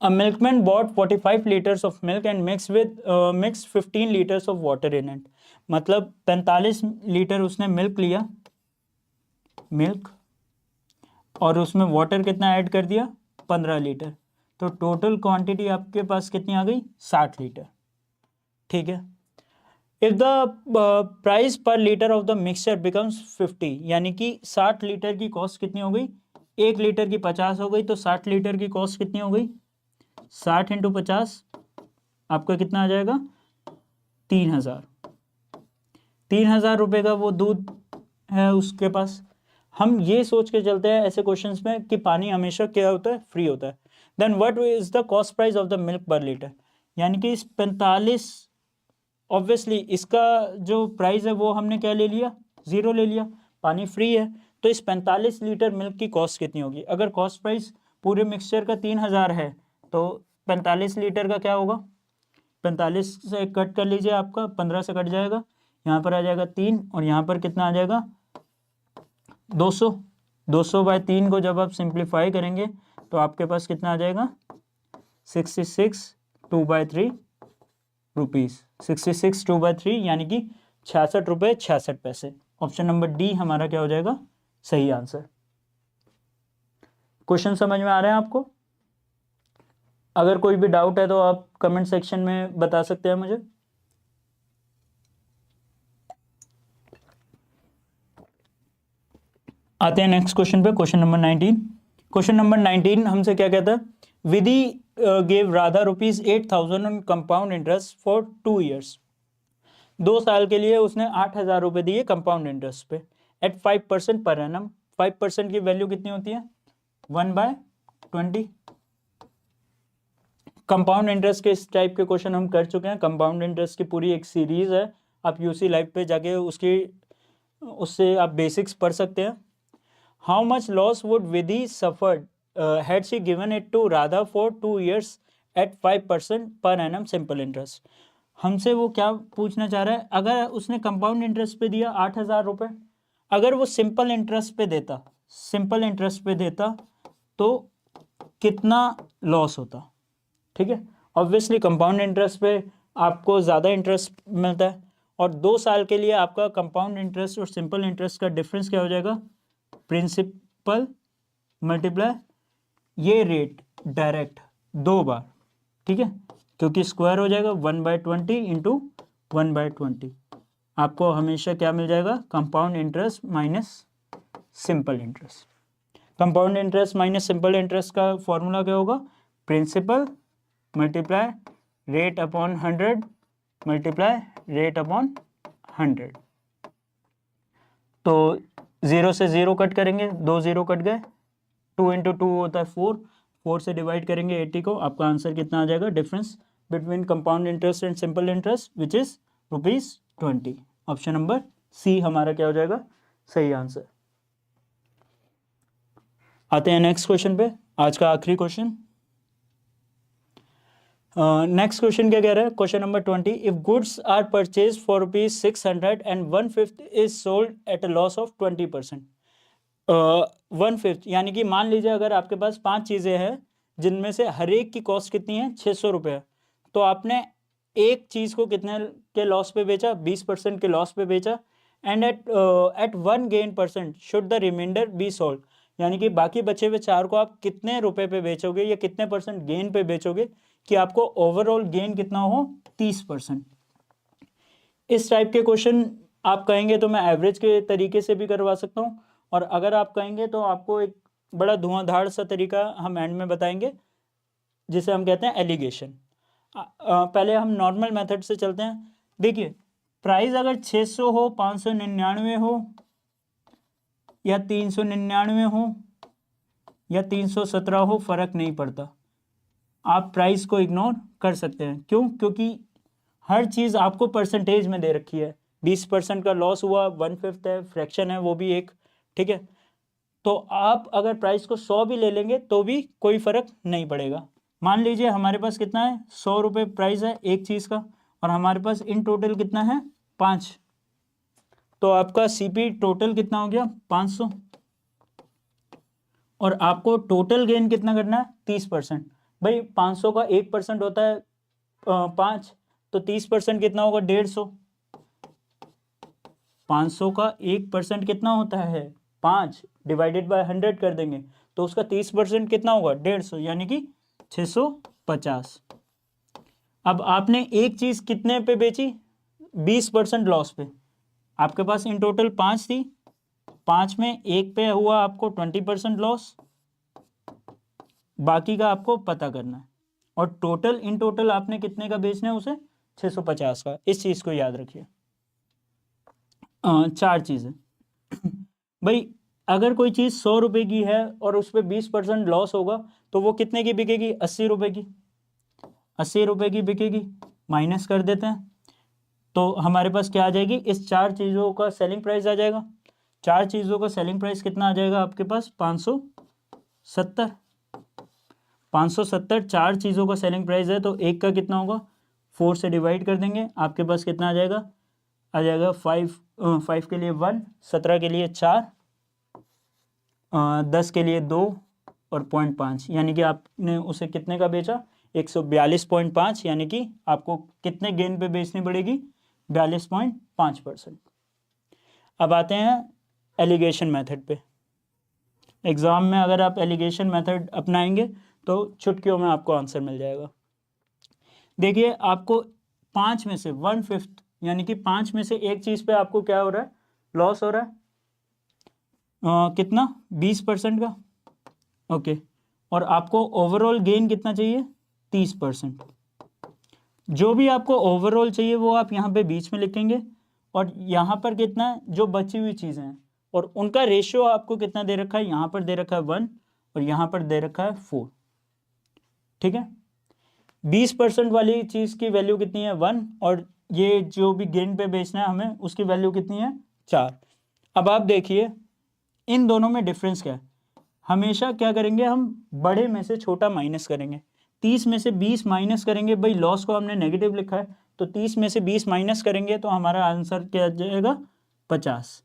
a milkman bought 45 litres of milk and mix 15 litres of water in it. मतलब 45 लीटर उसने मिल्क लिया, मिल्क, और उसमें वाटर कितना ऐड कर दिया, 15 लीटर, तो टोटल क्वांटिटी आपके पास कितनी आ गई, 60 लीटर। ठीक है, इफ द प्राइस पर litre of the mixture becomes 50, यानी कि 60 लीटर की कॉस्ट कितनी हो गई, 1 लीटर की 50 हो गई, तो 60 लीटर की कॉस्ट कितनी हो गई, 60 इंटू 50 आपका कितना आ जाएगा, 3,000। 3,000 रुपये का वो दूध है उसके पास। हम ये सोच के चलते हैं ऐसे क्वेश्चंस में कि पानी हमेशा क्या होता है, फ्री होता है। Then what is the cost price of the milk per litre, यानी कि इस 45, ऑब्वियसली इसका जो प्राइस है वो हमने क्या ले लिया, 0 ले लिया, पानी फ्री है, तो इस 45 लीटर मिल्क की कॉस्ट कितनी होगी। अगर कॉस्ट प्राइस पूरे मिक्सचर का 3,000 है तो 45 लीटर का क्या होगा, 45 से कट कर लीजिए, आपका 15 से कट जाएगा, यहाँ पर आ जाएगा 3 और यहाँ पर कितना आ जाएगा 200। 200/3 को जब आप सिंप्लीफाई करेंगे तो आपके पास कितना आ जाएगा 66 2/3 रुपीज़, 66 2/3 यानी कि 66 रुपये 66 पैसे। ऑप्शन नंबर डी हमारा क्या हो जाएगा, सही आंसर। क्वेश्चन समझ में आ रहे हैं आपको? अगर कोई भी डाउट है तो आप कमेंट सेक्शन में बता सकते हैं मुझे। आते हैं नेक्स्ट क्वेश्चन पे, क्वेश्चन नंबर 19। क्वेश्चन नंबर 19 हमसे क्या कहता है, Vidhi gave Radha ₹8,000 on compound interest for 2 years। 2 साल के लिए उसने 8,000 रुपये दिए कंपाउंड इंटरेस्ट पे एट 5% पर एनम। 5% की वैल्यू कितनी होती है? 1/20। कंपाउंड इंटरेस्ट के इस टाइप के क्वेश्चन हम कर चुके हैं। कंपाउंड इंटरेस्ट की पूरी एक सीरीज है, आप यूसी लाइव पे जाके उससे आप बेसिक्स पढ़ सकते हैं। How much loss would Vidhi suffered had she given it to Radha for 2 years at 5% per annum simple interest. हमसे वो क्या पूछना चाह रहा है, अगर उसने कंपाउंड इंटरेस्ट पे दिया 8,000 रुपये, अगर वो सिंपल इंटरेस्ट पे देता तो कितना लॉस होता। ठीक है, ऑब्वियसली कंपाउंड इंटरेस्ट पे आपको ज़्यादा इंटरेस्ट मिलता है, और 2 साल के लिए आपका कंपाउंड इंटरेस्ट और सिंपल इंटरेस्ट का डिफरेंस क्या हो जाएगा? प्रिंसिपल मल्टीप्लाई ये रेट डायरेक्ट 2 बार। ठीक है, क्योंकि स्क्वायर हो जाएगा 1/20 इंटू 1/20। आपको हमेशा क्या मिल जाएगा? Compound interest minus simple interest. Compound interest minus simple interest का फॉर्मूला क्या होगा? Principal multiply rate upon 100 multiply rate upon 100। तो 0 से 0 कट करेंगे, 2 0 कट गए, 2 इंटू 2 होता है 4 से डिवाइड करेंगे 80 को, आपका आंसर कितना आ जाएगा? Difference between compound interest and simple interest which is ₹20। Option number C हमारा क्या हो जाएगा? सही आंसर। आते हैं नेक्स्ट क्वेश्चन पे, आज का आखिरी क्वेश्चन। नेक्स्ट क्वेश्चन क्या कह रहा है? Question number 20, if goods are purchase for ₹600 and 1/5 is sold at a loss of 20%। 1/5 यानी कि मान लीजिए अगर आपके पास 5 चीज़ें हैं जिनमें से हर एक की कॉस्ट कितनी है? 600 रुपये। तो आपने एक चीज़ को कितने के लॉस पे बेचा? 20% के लॉस पे बेचा। And at 1 gain % should the remainder be sold, यानी कि बाकी बचे हुए 4 को आप कितने रुपए पे बेचोगे या कितने % गेन पे बेचोगे कि आपको ओवरऑल गेन कितना हो? 30%। इस टाइप के क्वेश्चन आप कहेंगे तो मैं एवरेज के तरीके से भी करवा सकता हूँ, और अगर आप कहेंगे तो आपको एक बड़ा धुआंधार सा तरीका हम एंड में बताएंगे जिसे हम कहते हैं एलिगेशन। पहले हम नॉर्मल मेथड से चलते हैं। देखिए, प्राइस अगर 600 हो, 599 हो, या 399 हो, या 317 हो, फर्क नहीं पड़ता, आप प्राइस को इग्नोर कर सकते हैं। क्यों? क्योंकि हर चीज़ आपको परसेंटेज में दे रखी है। 20% का लॉस हुआ, 1/5 है, फ्रैक्शन है वो भी एक। ठीक है, तो आप अगर प्राइस को 100 भी ले लेंगे तो भी कोई फर्क नहीं पड़ेगा। मान लीजिए हमारे पास कितना है? 100 रुपये प्राइस है एक चीज़ का, और हमारे पास इन टोटल कितना है? 5। तो आपका सीपी टोटल कितना हो गया? 500। और आपको टोटल गेन कितना करना है? 30%। भाई 500 का 1% होता है 5, तो 30% कितना होगा? 150। 500 का 1% कितना होता है? 5 डिवाइडेड बाय 100 कर देंगे तो उसका 30% कितना होगा? 150, यानी कि 650। अब आपने एक चीज़ कितने पे बेची? 20% लॉस पे। आपके पास इन टोटल 5 थी, 5 में एक पे हुआ आपको 20% लॉस, बाकी का आपको पता करना है। और टोटल इन टोटल आपने कितने का बेचना है उसे? 650 का। इस चीज़ को याद रखिए। 4 चीज़ें। भाई अगर कोई चीज़ 100 रुपये की है और उस पर 20% लॉस होगा तो वो कितने की बिकेगी? 80 रुपये की। 80 रुपये की बिकेगी, माइनस कर देते हैं तो हमारे पास क्या आ जाएगी? इस 4 चीज़ों का सेलिंग प्राइस आ जाएगा। 4 चीज़ों का सेलिंग प्राइस कितना आ जाएगा आपके पास? 570। 570 4 चीज़ों का सेलिंग प्राइस है, तो एक का कितना होगा? 4 से डिवाइड कर देंगे, आपके पास कितना आ जाएगा? आ जाएगा 5 के लिए 1, 17 के लिए 4, 10 के लिए 2 और 0.5, यानी कि आपने उसे कितने का बेचा? 142.5, यानी कि आपको कितने गेन पे बेचनी पड़ेगी? 42.5%। अब आते हैं एलिगेशन मेथड पे। एग्ज़ाम में अगर आप एलिगेशन मेथड अपनाएंगे तो चुटकियों में आपको आंसर मिल जाएगा। देखिए, आपको 5 में से 1/5 यानी कि 5 में से एक चीज़ पे आपको क्या हो रहा है? लॉस हो रहा है। कितना? 20% का। ओके, और आपको ओवरऑल गेन कितना चाहिए? 30%। जो भी आपको ओवरऑल चाहिए वो आप यहाँ पे बीच में लिखेंगे, और यहाँ पर कितना है? जो बची हुई चीज़ें हैं और उनका रेशियो आपको कितना दे रखा है, यहाँ पर दे रखा है 1 और यहाँ पर दे रखा है 4। ठीक है, 20% वाली चीज़ की वैल्यू कितनी है 1 और ये जो भी गेन पे बेचना है हमें उसकी वैल्यू कितनी है 4। अब आप देखिए इन दोनों में डिफरेंस क्या है। हमेशा क्या करेंगे, हम बड़े में से छोटा माइनस करेंगे। 30 में से 20 माइनस करेंगे, भाई लॉस को हमने नेगेटिव लिखा है तो 30 में से 20 माइनस करेंगे तो हमारा आंसर क्या आ जाएगा 50।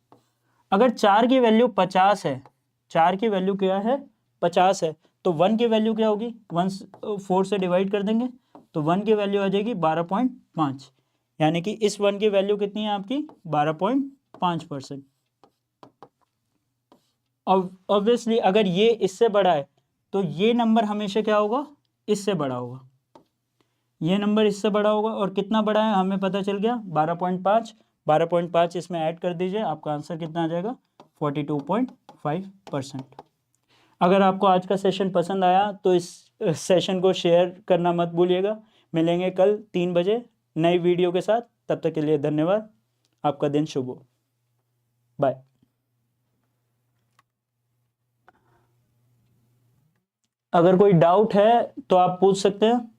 अगर 4 की वैल्यू 50 है, 4 की वैल्यू क्या है 50 है, तो 1 की वैल्यू क्या होगी, 1 4 से डिवाइड कर देंगे तो 1 की वैल्यू आ जाएगी 12.5, यानी कि इस 1 की वैल्यू कितनी है आपकी 12.5%। ऑब्वियसली अगर ये इससे बड़ा है तो ये नंबर हमेशा क्या होगा, इससे बड़ा होगा। ये नंबर इससे बड़ा होगा और कितना बड़ा है हमें पता चल गया 12.5। 12.5 इसमें ऐड कर दीजिए, आपका आंसर कितना आ जाएगा 42.5%। अगर आपको आज का सेशन पसंद आया तो इस सेशन को शेयर करना मत भूलिएगा। मिलेंगे कल 3 बजे नई वीडियो के साथ, तब तक के लिए धन्यवाद। आपका दिन शुभ हो, बाय। अगर कोई डाउट है तो आप पूछ सकते हैं,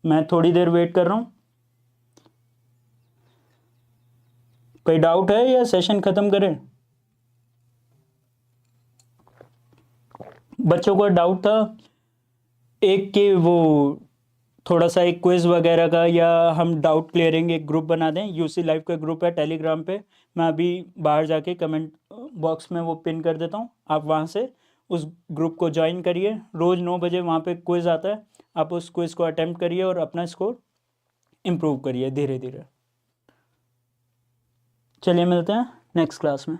मैं थोड़ी देर वेट कर रहा हूँ। कोई डाउट है या सेशन खत्म करें? बच्चों को डाउट था एक कि वो थोड़ा सा एक क्विज वगैरह का, या हम डाउट क्लियरिंग एक ग्रुप बना दें। यूसी लाइव का ग्रुप है टेलीग्राम पे, मैं अभी बाहर जाके कमेंट बॉक्स में वो पिन कर देता हूँ, आप वहाँ से उस ग्रुप को ज्वाइन करिए। रोज़ 9 बजे वहाँ पे क्विज आता है, आप उस क्विज को अटेम्प्ट करिए और अपना स्कोर इम्प्रूव करिए धीरे धीरे। चलिए मिलते हैं नेक्स्ट क्लास में।